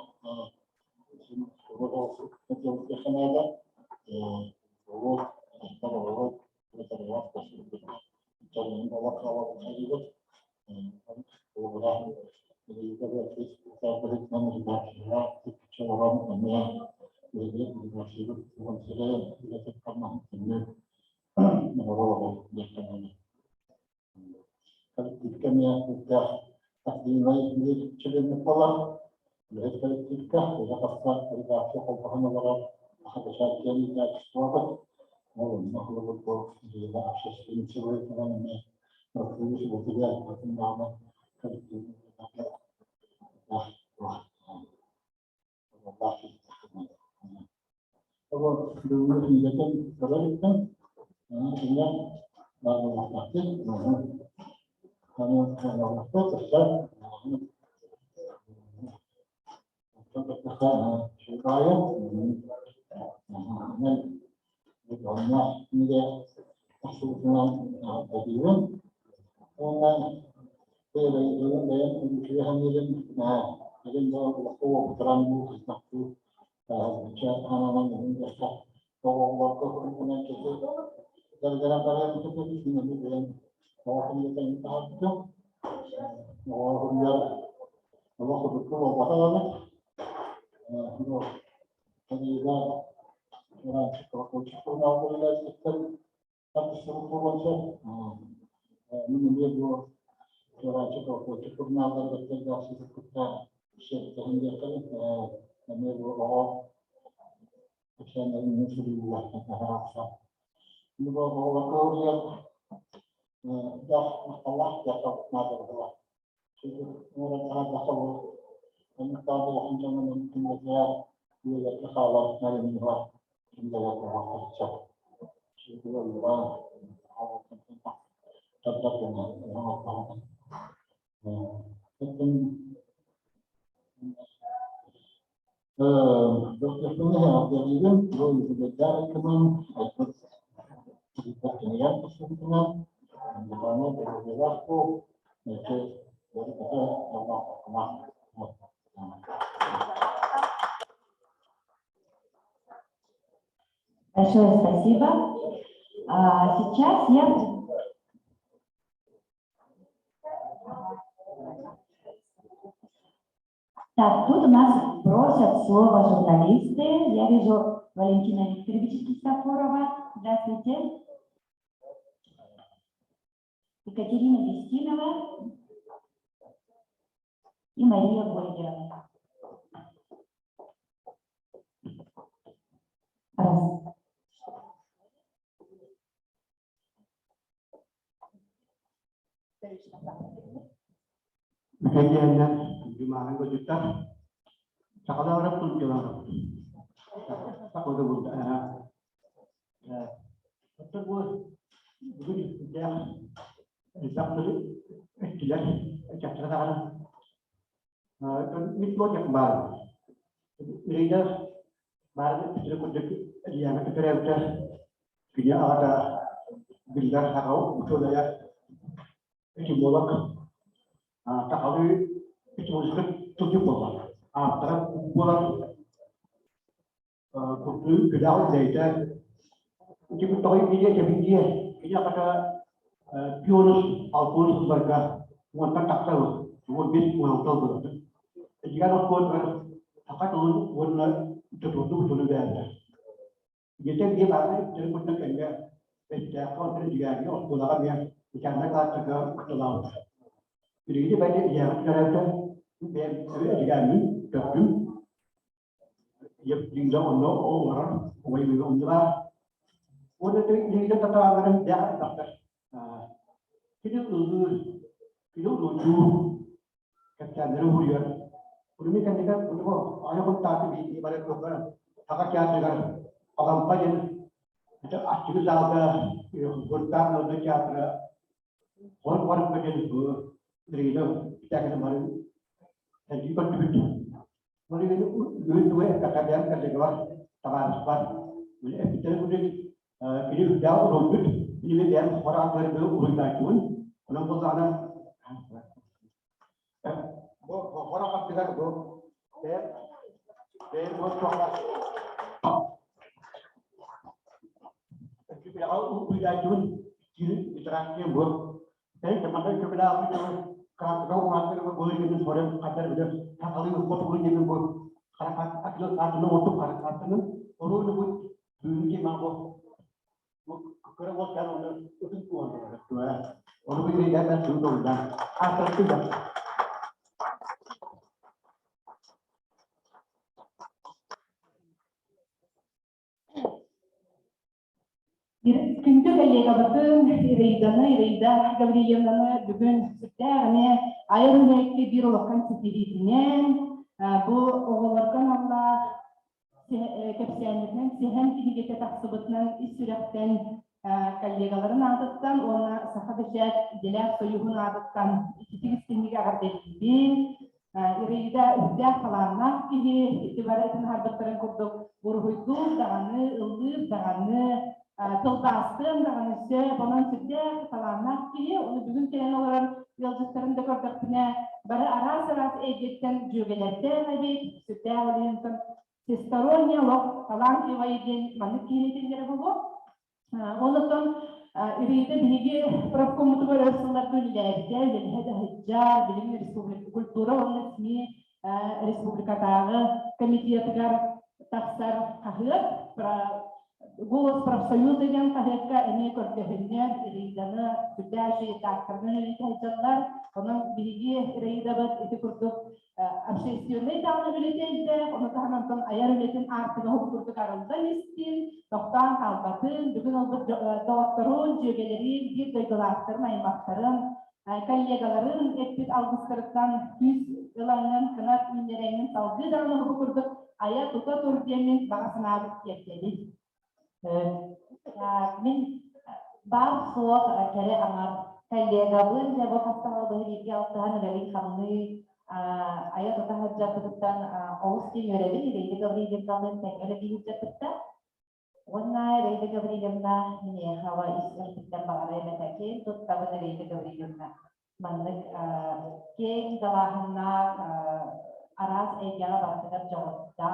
وضرب مثل تخنانة وضرب تضرب وتضرب كان وقع وخيبة وراح يقدر في كتابة من الباحثات تشوران أميان ويجب الباحثات وانسلام إلى تقرنهم في النور نروه للكمال الكمية تفتح تقديمي للشبه المطلع الهدف التفتح وإذا قصة إذا في حوضها نظرة أحد شاكين ذات الصوابة هو المخلوق الضوء إذا أحسس في سوية كمان Terus sebetulnya aku nama kerja kalau dulu menjadi kalau itu hanya bahwa pasti karena kalau itu terjadi supaya banyak ini asuhan bagaimana orang dari kemudian jadi kalau terangmu satu anak-anak yang biasa waktu kemudian itu gara-gara kalian itu di sini dengan bahwa kemudian itu bahwa dia bahwa betul apa jadi orang cukup mau lagi tapi seluruh menjadi orang cukup mau bekerja sesuatu sehingga kan kami berdoa akan ini sudah terasa. Juga kalau dia dah masalah dia tahu mana berdoa. Jadi orang orang tahu kami tahu yang jangan mungkin dia tersalah dari minyak hingga berdoa saja. Jadi orang awak tentang tetap dengan orang dokter punya jadi kan boleh belajar kemana kita yang kesulitan bagaimana dari waktu itu dari kita sama. Большое спасибо. Сейчас я Так, тут у нас просят слово журналисты. Я вижу Валентина Викторовича Кисафорова. Здравствуйте. Екатерина Бестинова и Мария Гольгерова. Раз. Kejadiannya di mana gue juta, sekarang orang pun jual. Aku udah buka, betul begini dia, bisa beli, tidak, catatan, kan itu banyak baru. Jadi dia baru sudah kudet dia nak kerja, dia ada bildar hakau, betul ya, itu bolak. Tahu itu sudah 7 bulan. Antara bulan kudu kedau data. Jadi tahu dia dia kata purus alkohol mereka wanita tak tahu, mungkin orang tahu betul. Jika orang akan tahu orang betul dia. Jadi dia bahasa jadi pun kerja. Dia kalau dia dia orang tua dia bicara kata ketelau. Jadi banyak yang kerana dia digani kerja, dia tinggal orang orang, orang itu dia tak tahu dia tak. Kita lucu, kerja nervous. Kami kan kita, ayah pun tak di balik program, agak kerja dengan orang lain. Kita asyik sahaja, berkat lalu kerja, orang kerja itu. Dari itu kita akan kembali dan juga begitu. Mulai itu dua kakak kerja keluar tabar. Mulai kita ini jauh rumput. Ini dia orang dari dulu urut tajun. Orang bersama. Orang apa kita tu? Dia buat apa? Kita urut tajun. Jadi terangnya buat. Saya kemarin kita itu kalau orang itu boleh jadi orang kadar benar. Kalau itu buat boleh jadi buat. Karena akil satu untuk karena itu orang itu dunia mampu. Kalau buat orang itu tuan orang. Orang itu dia kan sudah dah. Asal tidak. Kính thưa коллега бүтін Ирейда Гаврилевнаны бүгін сүттәғіне айырмекке бір олыққан сетевитінен бұл оғыларған алла кәпсәнерінен сехен кенегете тақсыбытынан үсіректен коллегаларын адыттан, оны сақа бішәк деләк союғын адыттан икетігістенеге ағарделейбен. Ирейда үздәк қаланнақ кеге, етібаретін харбаттарын көрдік, бұрғойдық дағаны, ылғып дағаны, тылбастым дағаны сөп, онын сүздәк қаланнақ кеге, оны бүгін келен олар елжістарын да көрдіктіне бары арас-арас әйгеттен жүгелерден әбет, сүздәк олайынсын всесторонне лох талантливо еден маны кейлетендері бұл. Онытын Ирейда биһиги профкоммуту көрөсүллар күлләрдә, билһәдә хәҗҗар, билим республика культура онысны республикадагы комитетыгар тахсар кахыт, голос профсоюз деген кахетка эне көрдәһеннәр Ирейданы күдәши тахсарны хәҗҗарлар, оның биһиги Ирейда бит ите күрдүк общественный даны билетенде, оны таһандан аяр билетен артыгы хукурды каралда истин, тоқтан қалбатын, бүгін ол бір доғаттырын, жөгелерін, бір дойдылақтырын, аймақтарын, коллегаларын әтпет алғыстырықтан күз ылаңын, қынат минереңін салғы дағыны хукурдық, ая тұта тұрдемен бағасын алып ертеді. Мен бар соқ кәрі аңар коллегабын, бұл қастағалығы берге алтыған рәлі қамны ая тұта хаджапыдықтан оғыз кен өрәбін, Ирейда Гаврилевнаны тәңгелі бейіп жатыпта. Онна Ирейда Гаврилевна мне хава истерпиттен бағара әмәтәкен, тұт табын Ирейда Гаврилевна. Манлык кен далағына арас әйгеға бартығар жоғытта,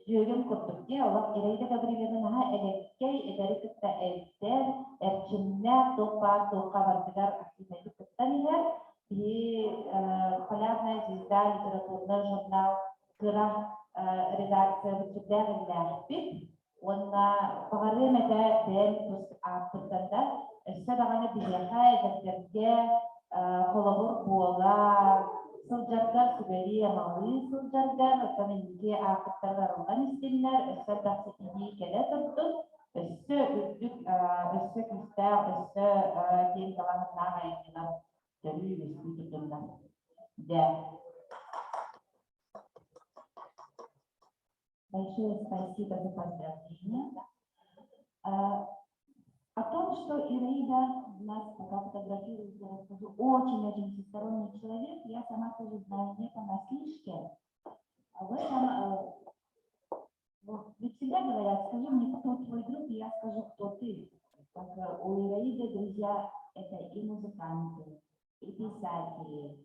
жүйген күрдікте, олақ Ирейда Гаврилевна әлеккей әдәрі күтті әйттер, әрчімнәк тоққа бартығар активнәйді күттен елер, полярная звезда, литературный журнал, кыра редакция вычердәр ләхпит, онна бағары мәдә дәл тұс артырданда, өсі бағаны бігеға әдәптерге қолабыр бола, сылжардар сүгәли амалы сылжардар, өсі артықтардар олған істенлер, өсі дақсы кене келе тұрды, өсі үздік, өсі күстәр, өсі ден қалаңыздан айқылар. Большое спасибо за поздравления. О том, что Ирейда нас пока фотографирует, я расскажу, очень-очень всесторонний человек, я сама тоже знаю не понаслышке. В этом, ведь всегда говорят, скажи мне, кто твой друг, и я скажу, кто ты. Так, у Ираиды друзья это и музыканты, и писатели,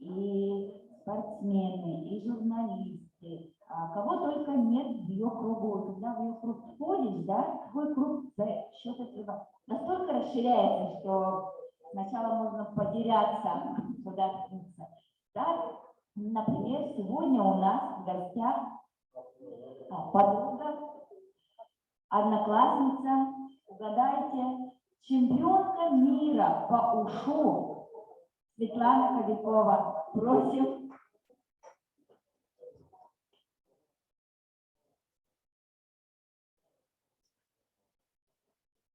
и спортсмены, и журналисты, кого только нет в ее кругу. Когда в ее круг входишь, да, твой круг за счет этого настолько расширяется, что сначала можно потеряться, куда ткнуться. Так, например, сегодня у нас в гостях подруга, одноклассница, угадайте, чемпионка мира по ушу Светлана Кобякова. Просим.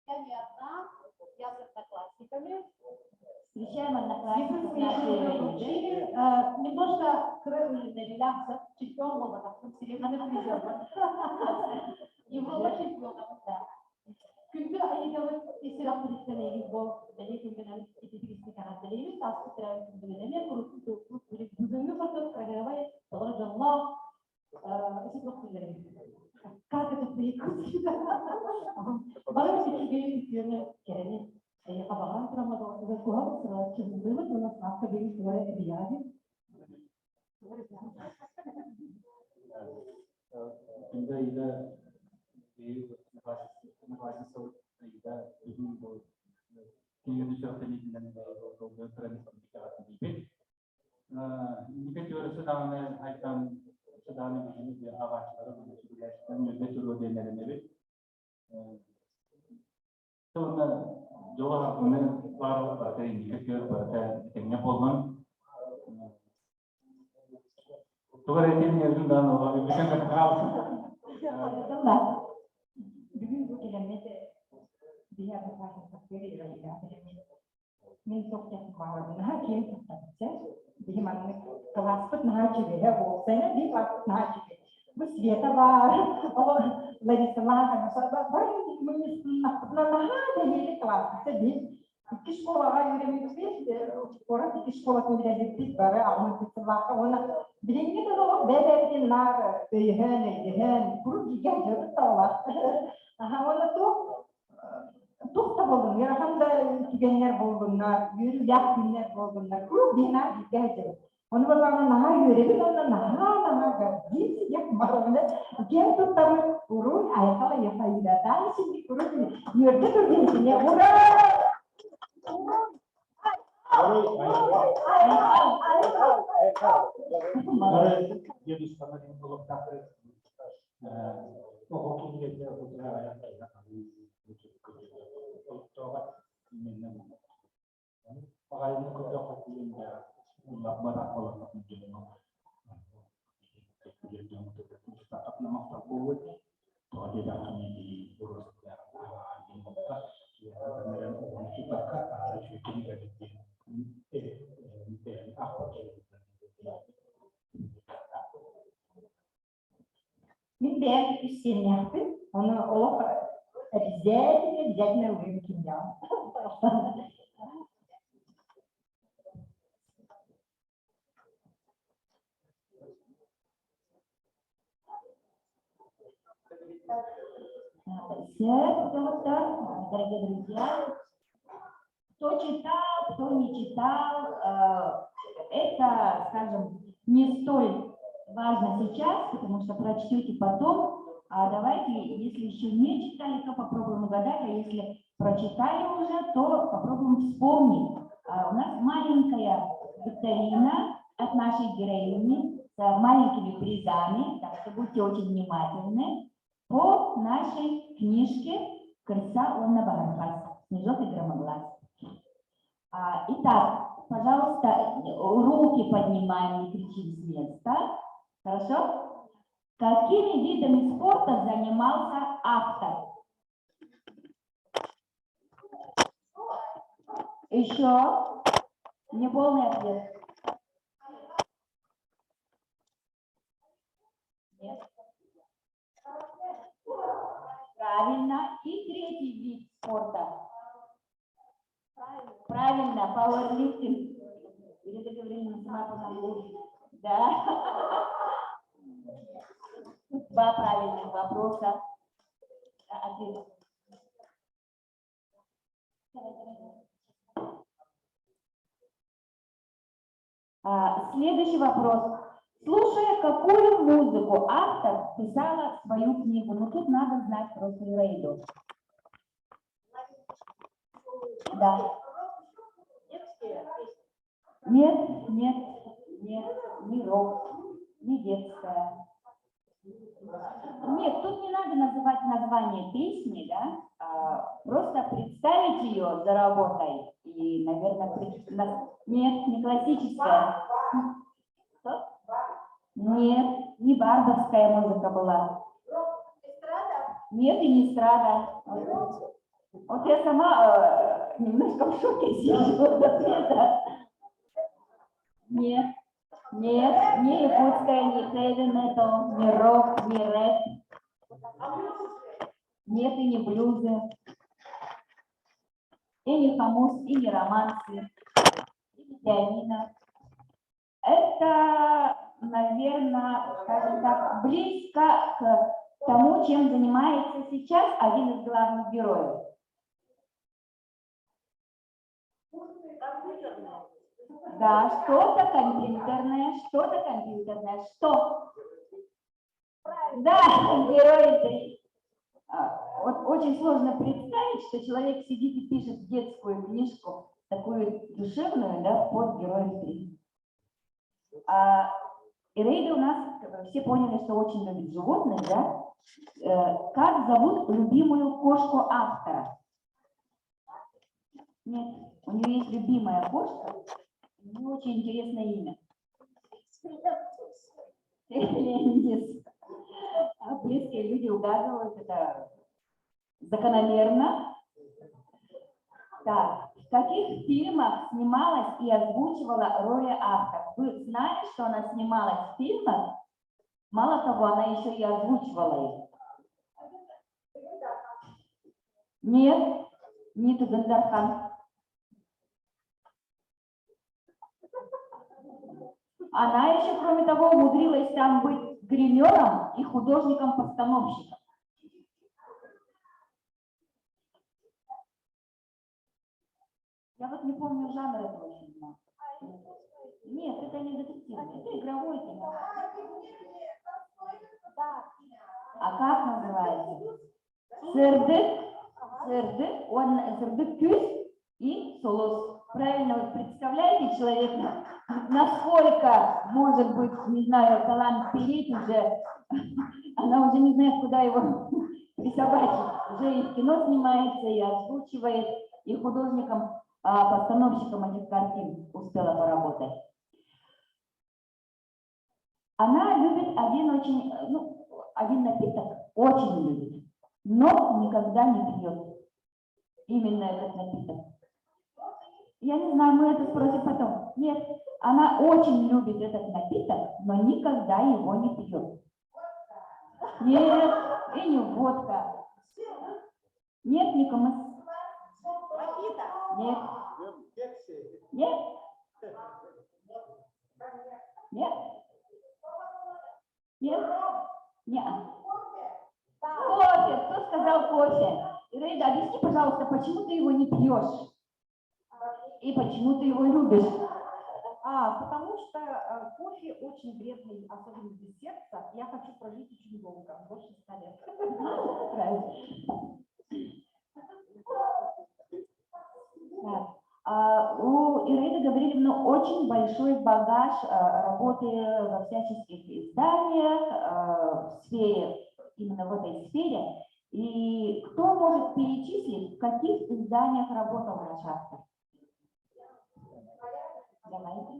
Я не одна, я с одноклассниками. Встречаем одноклассников Немножко релакса, чемпион Лоба, серебряный призер. Европа чемпионов, да. Күнгі айыдауыз есірап білістенейіз бұл, бәлетіңгенен ететігісті қаратылейіз, асты тірәуін күндігінеме, бүгінгі құртып, программай, толы жылла, есіп өқтілерін. Как это приекусь? Барым сетігейін үстені керені, қабаған тұрамады, ұзақуға сұра, кемділік, оны саққа бейін сұра әбияды. Күнді үйді Находится да, кийин учракта лигинен болду тренердин бекараты нике төрөсү дагы айткан чыдааны бизди агачылары өзү төрөө денелеби сонда жолга мына баары бар нике төрө бар эмне болгон тогор этинин даны бекер калды Бүгінгі келемеді бияқ мен тоқтап барымына кейін тоқтатса деймін аны класспыт наға жібере болсайна дейм класспыт наға жібере бұл Света бар Лариса Лахана бар мінесін наға дәлелі класспыты дейм iki школаға үйремейді орат iki школасын біләдеттік бары алматысылаққа оны білеңге де ол бәдәрден нағы өйген құру деген жүрі таулар оны тоқта болдым ераханда тигенлер болдымдар үйрі яқпинлер болдымдар құру бейнар деген жүрі оны баланы наға үйребін оны наға дейсі як марығында кен тұттамы құру айқала ека үйрәдан şimdi құру үйрді көргенсіне ура Дедушка Марин был так Мен бәрі үстен яқпын, оны олық обязательно өйткім яғын. Все, дорогие друзья, кто читал, кто не читал, это, скажем, не столь важно сейчас, потому что прочтете потом. А давайте, если еще не читали, то попробуем угадать, а если прочитали уже, то попробуем вспомнить. У нас маленькая викторина от нашей героини с маленькими призами, так что будьте очень внимательны, по нашей книжке «Крыса Онна Баранхас. Снежок и громоглас». Итак, пожалуйста, руки поднимаем, не кричим с места. Хорошо? Какими видами спорта занимался автор? Еще неполный ответ. Нет. Правильно. И третий вид спорта. Правильно, пауэрлифтинг. Или договорились сама помогу. Да. Два правильных вопроса. Ответ. Следующий вопрос. Слушая, какую музыку автор писала свою книгу? Ну, тут надо знать просто Рейду. Да. Нет, не рок, не детская. Нет, тут не надо называть название песни, да? Просто представить ее за работой и, наверное, нет, не классическая. Что? Нет, не бардовская музыка была. Нет, и не эстрада. Вот я сама немножко в шоке сижу от ответа. Нет, не якутская, не хэви метал, не рок, не рэп. Нет, и не блюзы. И не хамус, и не романсы, и не пианино. Это, наверное, скажем так, близко к тому, чем занимается сейчас один из главных героев. Да, что-то компьютерное, что? Да, герой 3. Вот очень сложно представить, что человек сидит и пишет детскую книжку, такую душевную, да, под героем 3. Ирейда у нас, все поняли, что очень любит животных, да? Как зовут любимую кошку автора? Нет, у нее есть любимая кошка, у нее очень интересное имя. Близкие люди угадывают, это закономерно. Так, каких фильмах снималась и озвучивала роли автор? Вы знали, что она снималась в фильмах? Мало того, она еще и озвучивала их. Нет, не Тугандархан. Она еще, кроме того, умудрилась там быть гримером и художником-постановщиком. Я вот не помню жанр этого фильма. Нет, это не детективный, это игровой кино. А как называется? Сырдык, он сырдык күз и солос. Правильно, вы представляете человека, насколько может быть, не знаю, талант переть уже, она уже не знает, куда его присобачить. Уже и в кино снимается, и озвучивает, и художником, постановщиком этих картин успела поработать. Она любит один напиток, очень любит, но никогда не пьет. Именно этот напиток. Я не знаю, мы это спросим потом. Нет, она очень любит этот напиток, но никогда его не пьет. Нет, и не водка. Нет, не коммунист. Нет. Нет. Нет. Нет. Нет. Кофе. Кто сказал кофе? Ираида, объясни, пожалуйста, почему ты его не пьешь? И почему ты его любишь? Потому что кофе очень вредный, особенно для сердца. Я хочу прожить очень долго, больше 100 лет. Правильно. У Ираиды Гавриловны очень большой багаж работы во всяческих изданиях, в сфере, именно в этой сфере. И кто может перечислить, в каких изданиях работал наш автор? Давайте.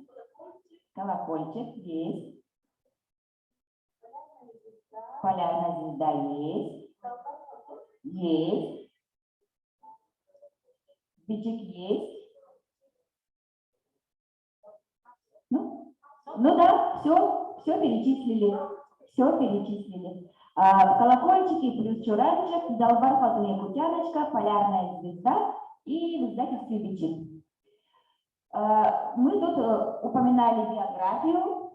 Колокольчик есть. Полярная звезда есть. Есть. Бичек есть. Ну да, все перечислили. Все перечислили. В колокольчике плюс чуранчик, Далбар Халтуне Кутяночка, Полярная звезда и в издательстве Бичек. Мы тут упоминали биографию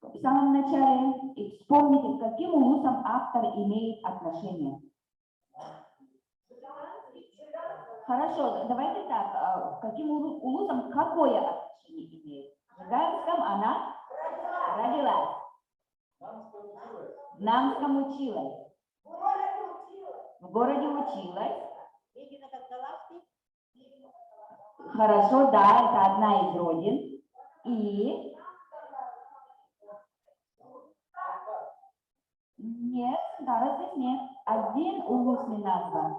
в самом начале. И вспомните, к каким улусам автор имеет отношение. Хорошо, давайте так. К каким улусам какое отношение имеет? В Жиганском она родилась. В Намском училась. В городе училась. Хорошо, да, это одна из родин. И нет, да, здесь нет. Один улус не назван.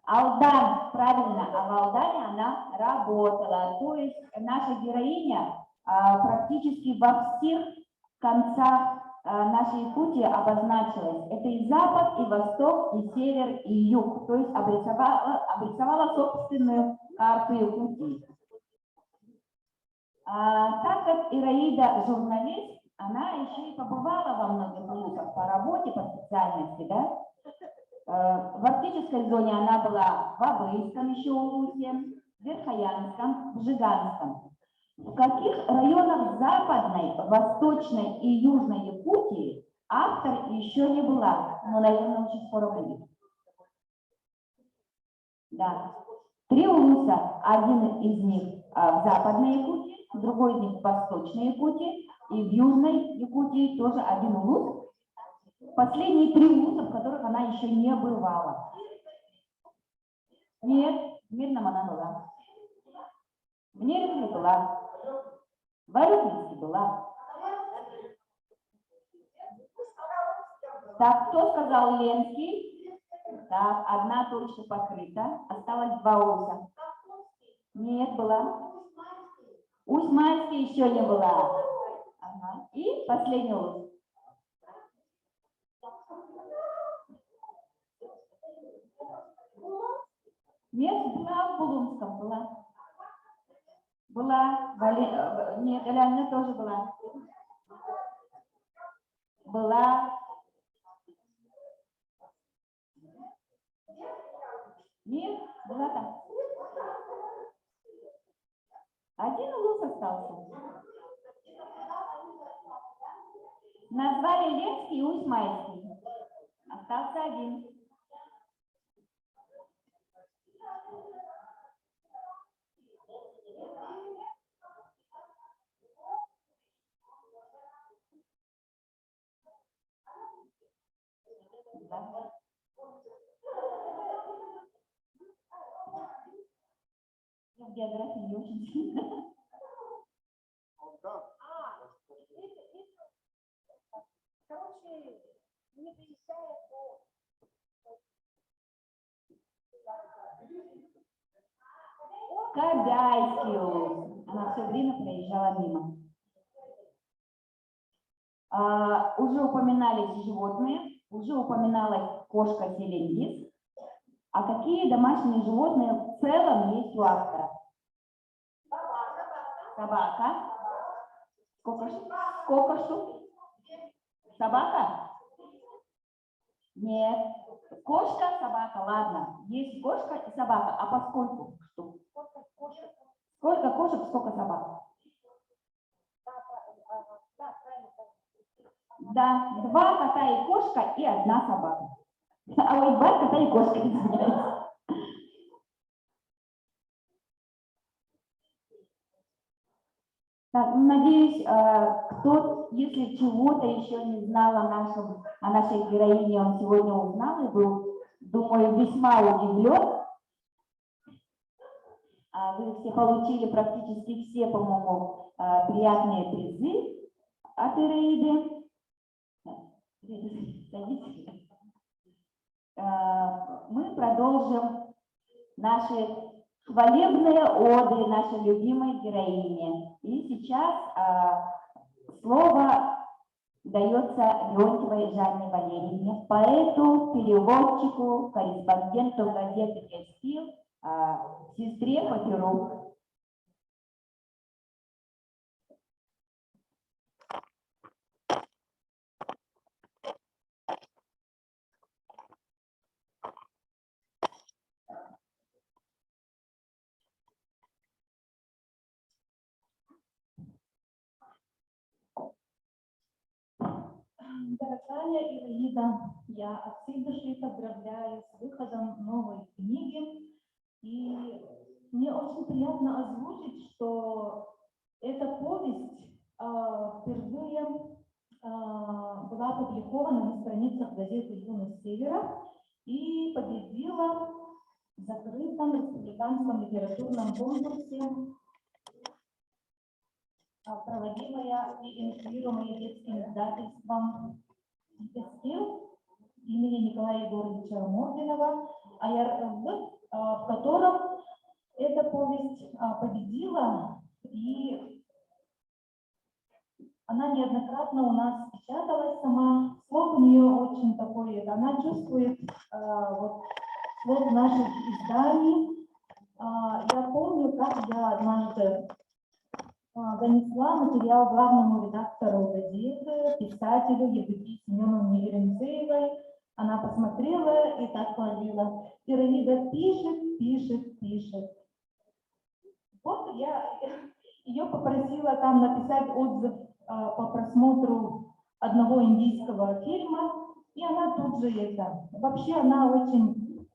Алдан, правильно, а в Алдане она работала. То есть наша героиня практически во всех концах нашей Якутии обозначилась. Это и запад, и восток, и север, и юг. То есть обрисовала собственную карту Якутии. Так как Ираида журналист, она еще и побывала во многих улусах по работе, по специальности, да? В арктической зоне она была в Абыйском еще улусе, в Верхоянском, в Жиганском. В каких районах Западной, Восточной и Южной Якутии автор еще не была, но, наверное, очень скоро будет. Да. 3 улуса, один из них в Западной Якутии, другой из них в Восточной Якутии, и в Южной Якутии тоже один улус. Последние 3 улуса, в которых она еще не бывала. Нет, в Мирном она была. В Нерехле была. В Ореховске была. Так, кто сказал Ленский? Так, одна точка покрыта. Осталось 2 улуса. Нет, была. Усть-Майский еще не была. Ага. И последний улус. Нет, была в Булунском, была. Была. Нет, Галяна тоже была. Была. Нет, была там. Один улус остался. Назвали Ленский и Усть-Майский. Остался один. Да. Я в географии не очень сильно. Короче, не приезжает до... Кадайский улус. Она все время проезжала мимо. Уже упоминались животные, уже упоминалась кошка селендис. А какие домашние животные в целом есть у автора? Собака. Сколько штук? Собака? Нет. Кошка, собака, ладно. Есть кошка и собака. А поскольку штук? Сколько кошек, сколько собак? Да, 2 кота и кошка и 1 собака. А ой, 2 кота и кошка, извиняюсь. Так, надеюсь, кто, если чего-то еще не знал о нашей героине, он сегодня узнал и был, думаю, весьма удивлен. Вы все получили практически все, по-моему, приятные призы от Ираиды. Мы продолжим наши хвалебные оды нашей любимой героине. И сейчас слово дается Леонтьевой Жанне Валерьевне, поэту, переводчику, корреспонденту газеты «Эстил», сестре по перу. Дорогая Ираида, я от всей души поздравляю с выходом новой книги. И мне очень приятно озвучить, что эта повесть впервые была опубликована на страницах газеты «Юность Севера» и победила в закрытом республиканском литературном конкурсе, проводимая и инициируемая детским издательством «Эстил» имени Николая Егоровича Мординова, в котором эта повесть победила, и она неоднократно у нас печаталась сама. Слог у нее очень такой, она чувствует слог наших изданий. Я помню, как я однажды донесла материал главному редактору газеты, писателю Евгении Семеновне Еренцеевой. Она посмотрела и так хвалила. Ираида пишет. Вот я ее попросила там написать отзыв по просмотру одного индийского фильма, и она тут же это. Вообще она очень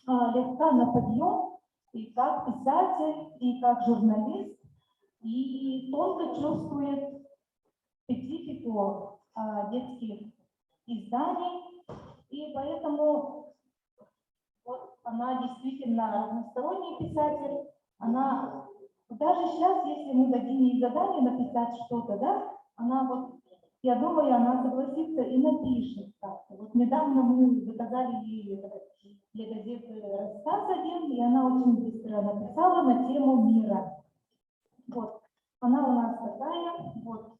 легка на подъем, и как писатель, и как журналист, и тонко чувствует специфику детских изданий, и поэтому вот она действительно разносторонний писатель. Она даже сейчас, если мы дадим ей задание написать что-то, да, она вот, я думаю, она согласится и напишет как-то. Вот недавно мы заказали ей для газеты рассказ один, и она очень быстро написала на тему мира. Вот, она у нас такая, вот.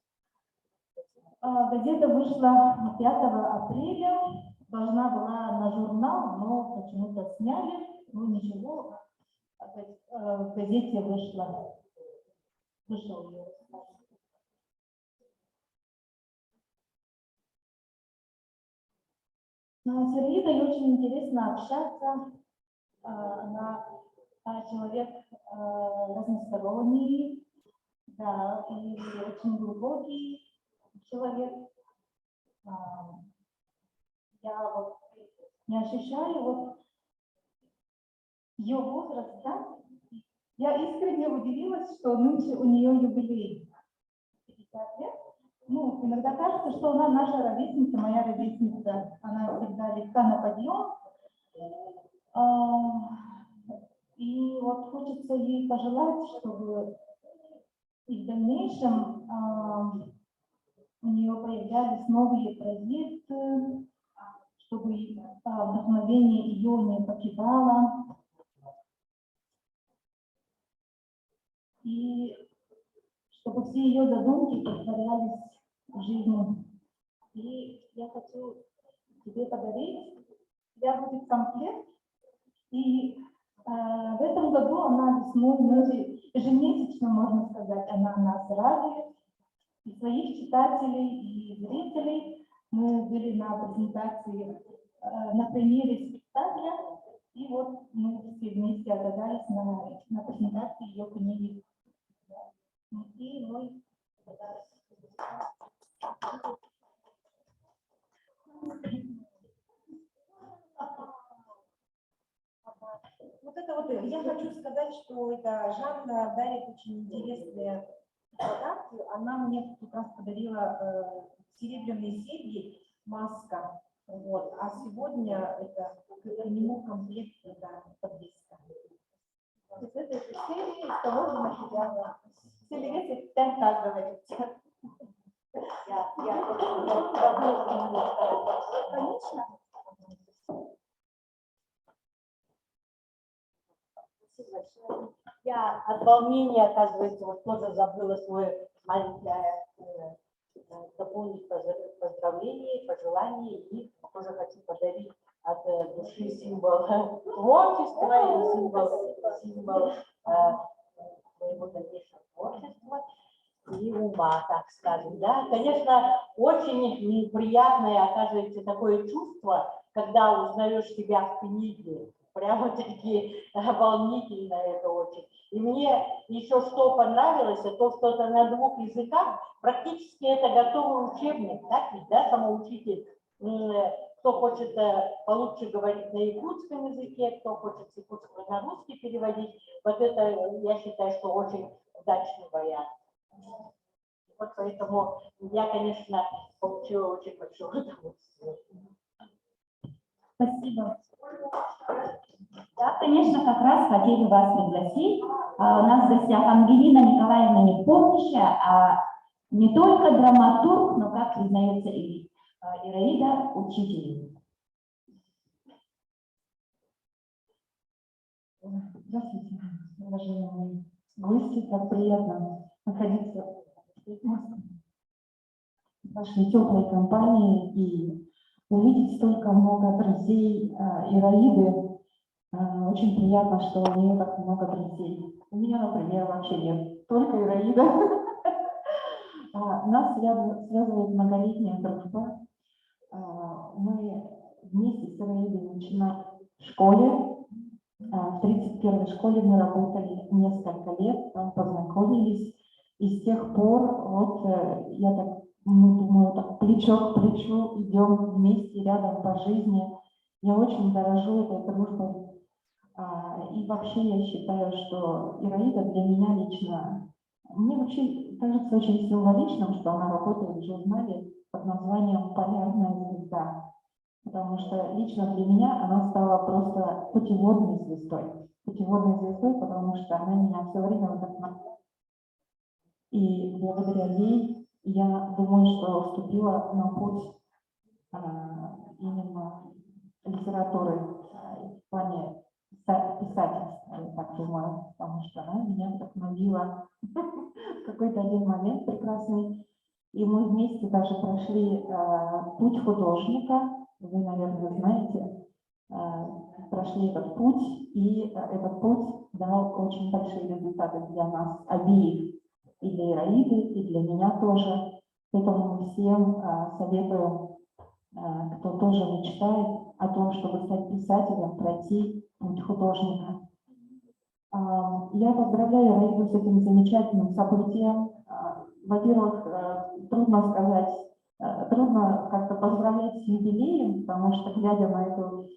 Газета вышла 5 апреля, должна была на журнал, но почему-то сняли, ну ничего, в газете вышел ее рассказ. С Ираидой очень интересно общаться. Она человек разносторонний, да, и очень глубокий человек. Я вот не ощущаю вот ее возраст, да? Я искренне удивилась, что нынче у нее юбилей 50 лет. Ну, иногда кажется, что она наша ровесница, моя ровесница. Она всегда легка на подъем. И вот хочется ей пожелать, чтобы и в дальнейшем у нее появлялись новые проекты, чтобы вдохновение ее не покидало. И чтобы все ее задумки притворялись в жизни. И я хочу тебе подарить, у тебя будет комплект, и в этом году она весной, ежемесячно, можно сказать, она нас радует, и своих читателей, и зрителей. Мы были на презентации, на премьере спектакля, и вот мы все вместе оказались на презентации ее книги. И мой подарок. Вот это вот, я хочу сказать, что это Жанна дарит очень интересные подарки. Она мне как раз подарила серебряные серьги, маска. Вот. А сегодня это к нему комплект, это подвеска. Вот это серия из того же материала. Селевец так говорится. Конечно. Я от волнения, оказывается, вот тоже забыла свое маленькое дополнить поздравление, пожелание, и тоже хочу подарить от души символ творчества и символ моего дальнейшего творчества и ума, так скажем. Да? Конечно, очень приятное оказывается такое чувство, когда узнаешь себя в книге. Прямо-таки волнительно это очень. И мне еще что понравилось, это то, что это на 2 языках, практически это готовый учебник, так ведь, да, самоучитель. Кто хочет получше говорить на якутском языке, кто хочет с якутского на русский переводить, вот это, я считаю, что очень удачный вариант. Вот поэтому я, конечно, получила очень большое удовольствие. Спасибо. Да, конечно, как раз хотели вас пригласить. У нас в гостях Ангелина Николаевна Непомнящая, а не только драматург, но, как признается Ираида, учитель. Здравствуйте, уважаемые гости. Так приятно находиться в вашей теплой компании и увидеть столько много друзей Ираиды. Очень приятно, что у нее так много друзей. У меня, например, вообще нет, только Ираида. Нас связывает многолетняя дружба. Мы вместе с Ираидой начинали в школе. В 31-й школе мы работали несколько лет, там познакомились. И с тех пор, вот я так, думаю, так плечо к плечу идем вместе, рядом по жизни. Я очень дорожу этой дружбой. И вообще я считаю, что Ираида для меня лично, мне вообще кажется очень символичным, что она работает в журнале под названием «Полярная звезда». Потому что лично для меня она стала просто путеводной звездой. Путеводной звездой, потому что она меня все время вдохновляла. И благодаря ей я думаю, что вступила на путь именно литературы в плане писательства, я так думаю, потому что она меня вдохновила в какой-то один момент прекрасный. И мы вместе даже прошли путь художника. Вы, наверное, знаете, прошли этот путь, и этот путь дал очень большие результаты для нас обеих, и для Ираиды, и для меня тоже. Поэтому всем советую, кто тоже мечтает о том, чтобы стать писателем, пройти путь художника. Я поздравляю Ираиду с этим замечательным событием. Во-первых, трудно сказать, трудно как-то поздравлять с юбилеем, потому что, глядя на эту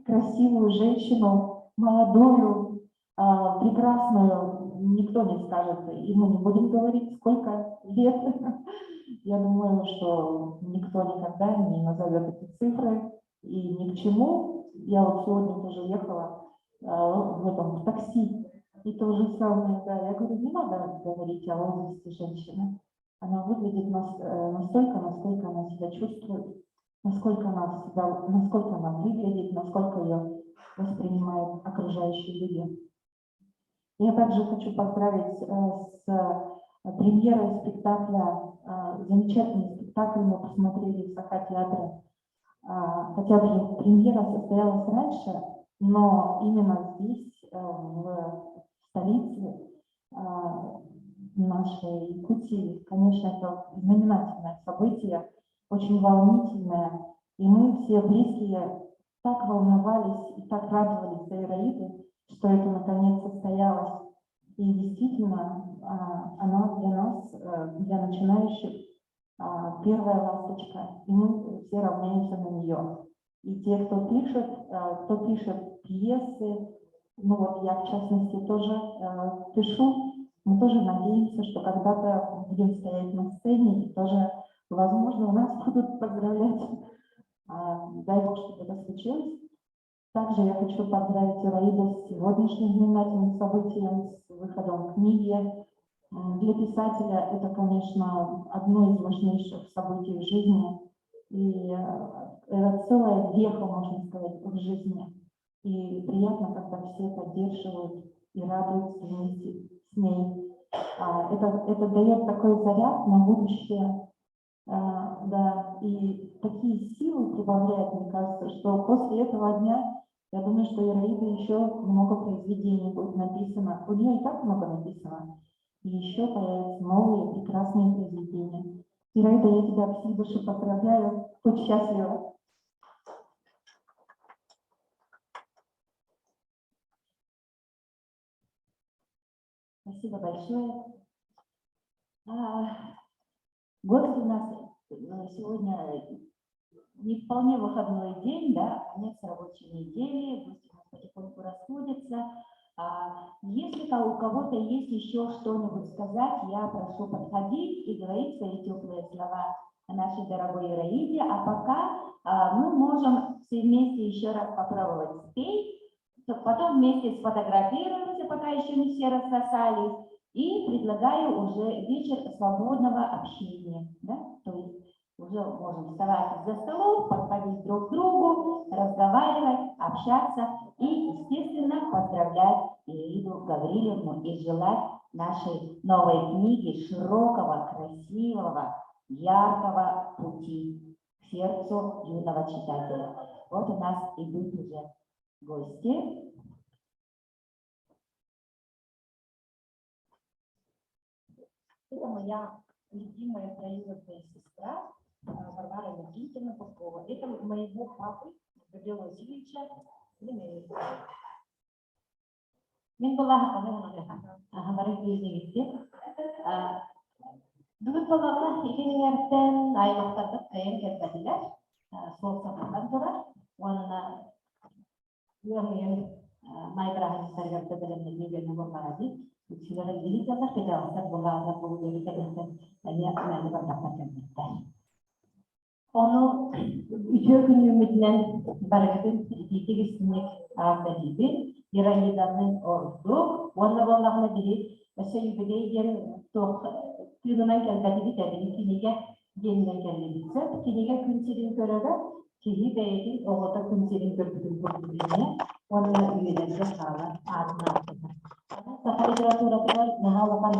красивую женщину, молодую, прекрасную, никто не скажет, и мы не будем говорить, сколько лет. Я думаю, что никто никогда не назовет эти цифры, и ни к чему. Я вот сегодня тоже ехала в такси, и то же самое, да, я говорю, не надо говорить о возрасте женщины. Она выглядит настолько, насколько она себя чувствует, насколько она выглядит, насколько ее воспринимают окружающие люди. Я также хочу поздравить с премьерой спектакля. Замечательный спектакль мы посмотрели в Саха-театре. Хотя премьера состоялась раньше, но именно здесь, в столице нашей Якутии, конечно, это знаменательное событие, очень волнительное. И мы все близкие так волновались и так радовались за Ираиду, что это наконец состоялось. И действительно, она для нас, для начинающих, первая ласточка, и мы все равняемся на нее. И те, кто пишет пьесы, ну вот я в частности тоже пишу, мы тоже надеемся, что когда-то будем стоять на сцене и тоже, возможно, нас будут поздравлять. Дай Бог, чтобы это случилось. Также я хочу поздравить Ираиду с сегодняшним знаменательным событием, с выходом книги. Для писателя это, конечно, одно из важнейших событий в жизни. И это целая веха, можно сказать, в жизни. И приятно, когда все поддерживают и радуются вместе с ней. Это дает такой заряд на будущее. Да, и такие силы прибавляет, мне кажется, что после этого дня, я думаю, что Ираида еще много произведений будет написано. У нее и так много написано. И еще появятся новые прекрасные произведения. Ираида, я тебя всей души поздравляю. Будь счастлива. Спасибо большое. Гость у нас сегодня не вполне выходной день, да, конец рабочей недели, гости у нас потихоньку расходятся. Если у кого-то есть еще что-нибудь сказать, я прошу подходить и говорить свои теплые слова о нашей дорогой Ираиде, а пока мы можем все вместе еще раз попробовать спеть, потом вместе сфотографируемся, пока еще не все рассосались. И предлагаю уже вечер свободного общения. Да? То есть уже можем вставать за столом, подходить друг к другу, разговаривать, общаться и, естественно, поздравлять Ираиду Гавриловну и желать нашей новой книги широкого, красивого, яркого пути к сердцу юного читателя. Вот у нас идут уже гости. Это моя любимая троюродная сестра Варвара Никитина Попова. Это моего папы, Гаврила Васильевича, племянница. Мен была говорит егетте. Бүгін балаға екеніңерден аймақтарды қайын келбәділер. Сол сапардан тұра. Онына өңген майграхын сәргерді білімді негені болмаға дейін. Силere gelirler ki de bunlarla bu gelirler yani önemli bir onu üçüncü günümüzden barışın dikişini ağabeydi. Iraida'nın ordu. Onlarla biri mesela yübeğin çok tüyünen geldi de kiniye yeniden geldi. Kiniye künserin göreve kini beydi orada künserin gördüğünü onunla üyelerle sağlar ağzına. Safari literatura menghalakan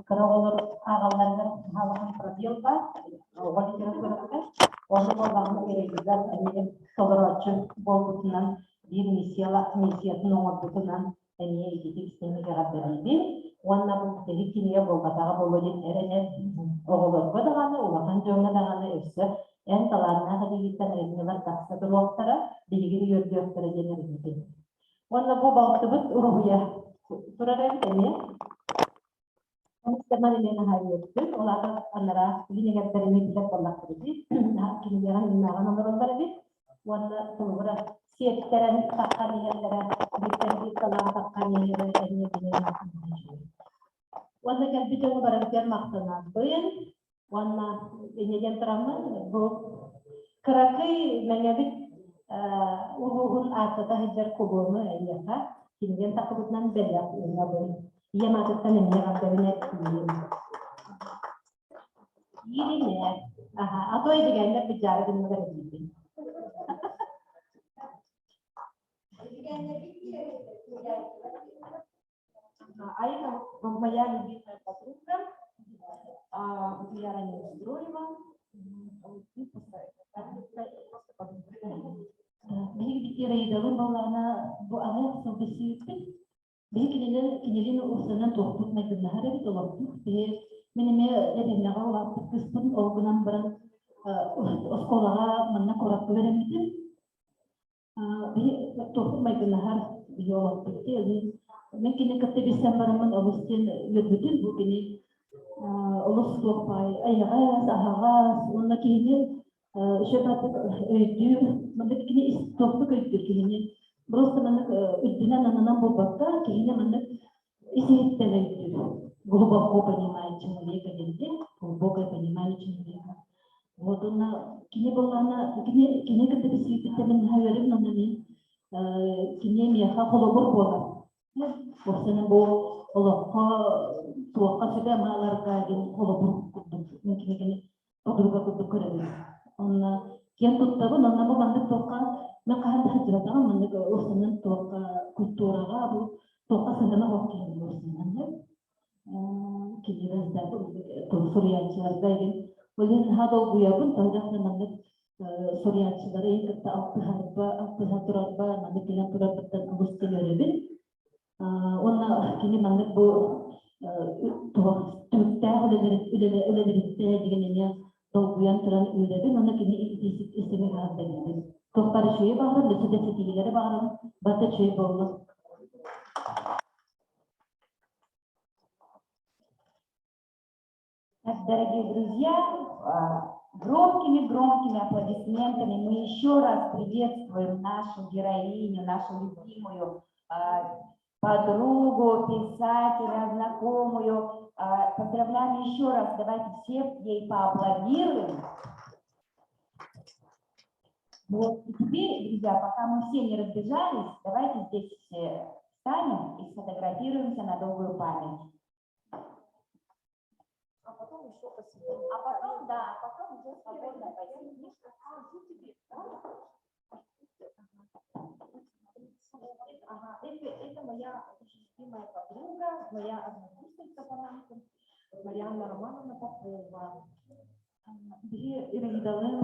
kerolor agallar menghalakan pradilba wali literatura orang kiri juga ini seluruh bolbutunan di misiala nomor butunan Ini iki sistemi garabeli. Wanna bu tehikini ya bu kata bu wajib erene. Oğullar kadar ulakan jonga dağını össe. En talarına hadi gitten evliler taksa bir vaktara bilgili yürüyorlara generisi. Wanna bu bağıtıbıt uruhuya. Suraren teni. Istimal ini hayatı. Olaka anlara ini gerçekten bile kolak kırdı. Kini yaran inaran onların bir. Wanna sonra siyetlerin takkan yerlere bir kalan takkan yerlere ini bile. Wanna kalbi coba barangkali maksudnya. Doyan. Wanna ini yang teraman bu kerakai menyabit uruhun atau hajar kubur ya kan hingga tak kebetulan beda nggak boleh ia maksudkan ini yang kabinet ini nih atau ini kayaknya bicara dengan negara ini ayah membayar lebih terpaksa Пиарами устроила. Биги ирейдалын балларына бу аңа сылдысыйппын. Биги кинелин усынан тоқпут майдыннахар бит олоптук. Менеме эдемнага олаптык кыспын олгунан баран осколага манна коракты беремитин. Биги тоқпут майдыннахар биги олоптук. Мен кине кытты бисен барамын олустен өтбүтүн бу кини Улус топай, айгас, ахагас, онна кейінен шөпәтік өйдір, мандық кіне топтық өйдір кейінен. Просто мандық өйдінен ананан болбақта, кейінен мандық исереттен өйдір. Глубоко понимает человека, глубоко понимает человека. Вот онна, кіне болғана, кіне кінді бісейпеттемен хайверім, нананен, кіне меха қолобыр болар. Осының бұл Олоққа туаққа сөйле маларға ген қолы бұрып мүмкін подруга күрді көреді. Онна кен тұттабы, онна бұл маңдық туаққа мен қағанды хатыратаға маңдық осының туаққа культураға бұл туаққа сындана қоқ келді осының. Келеріздегі сориянчыларға ген. Олен хадол бұябын, тағдақны маңдық сориянчылары екітті алтыға тұрарба, маңдық келен тұрарбаттан ұлыстын өребін. Онна кини мандык бу түктәг үлелеритте дигенене долгуян туран үлебин, онна кини истеме гардагы. Тоқтары шөйе бағырын, лүсіде сетигелері бағырын, баты шөйе болы. Дорогие друзья, громкими аплодисментами мы еще раз приветствуем нашу героиню, нашу любимую подругу, писателя, знакомую. Поздравляем еще раз. Давайте все ей поаплодируем. Вот. И теперь, друзья, пока мы все не разбежались, давайте здесь все встанем и сфотографируемся на долгую память. А потом еще посидим. Потом уже свободно посидим. Ага, это моя очень любимая подруга, моя однокурсница по наукам, Марьяна Романовна Попова. Биги ирегидалын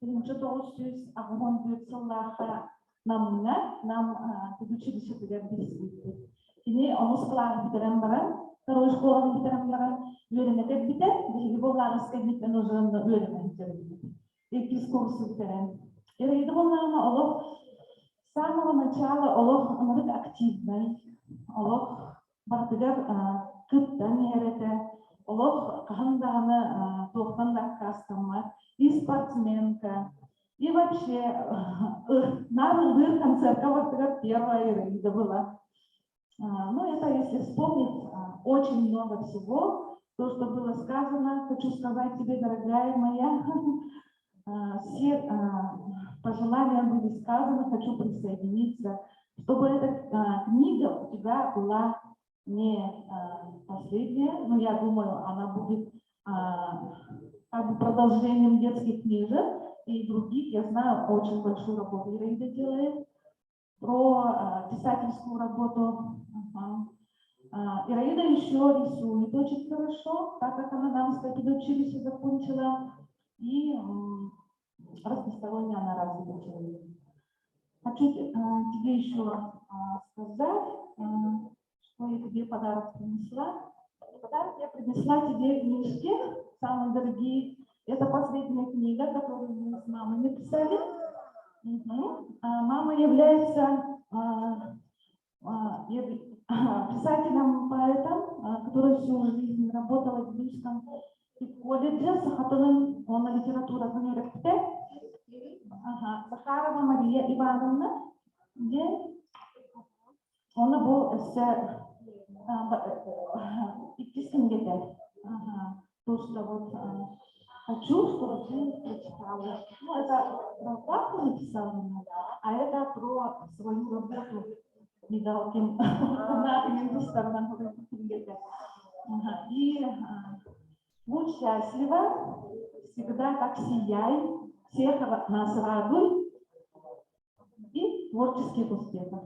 1994 жылларда намына нам училище деген бирсип. Кини онус класс битирен баран, второй школа битирен баран, үйренетек битер, биги болларыска битен ожонда үйренетек. Эки курсы битирен. Ирегиди болларына олох с самого начала олох амадык активный, олох бардыгар кыттан ерете, олох кахандаганы тоқтан кастамар, и спортсменка, и вообще на концерта бардыгар первая Ираида была. Ну, это, если вспомнить, очень много всего, то, что было сказано, хочу сказать тебе, дорогая моя, все пожелания были сказаны, хочу присоединиться, чтобы эта книга у тебя была не последняя, но я думаю, она будет как бы продолжением детских книжек и других. Я знаю, очень большую работу Ираида делает про писательскую работу. Ираида еще рисует очень хорошо, так как она дамское педучилище закончила, и разносторонне она развита человек. хочу тебе еще сказать, что я тебе подарок принесла. Подарок я принесла тебе книжки, самые дорогие. Это последняя книга, которую мы с мамой написали. Мама является писателем, поэтом, который всю жизнь работала в Львивском колледже, Сахатулин, он литература в университете. Захарова Мария Ивановна, где она была с Икисингете. То, что вот хочу, чтобы ты прочитала. Ну, это про папу написала, а это про свою работу мигалкин на Индустарном Икисингете. И будь счастлива, всегда так сияй, всех нас радуй и творческих успехов.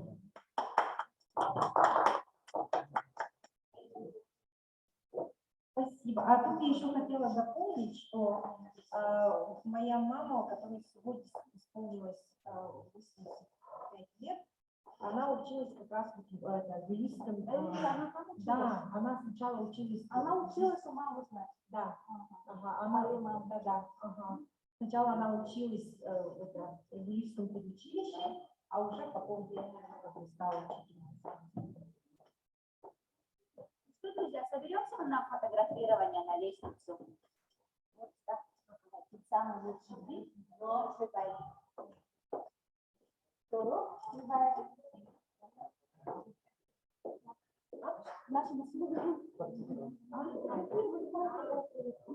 Спасибо. А тут я еще хотела дополнить, что моя мама, которой сегодня исполнилось 85 лет, она училась как раз в Львивском. Да, она сначала училась. Она училась у мамы, значит. Да. Ага. Сначала она училась в Львивском педучилище, а уже потом стала учительницей. Что, друзья, соберемся на фотографирование на лестницу? Вот так, тот самый лучший вид, но шикарный. Наши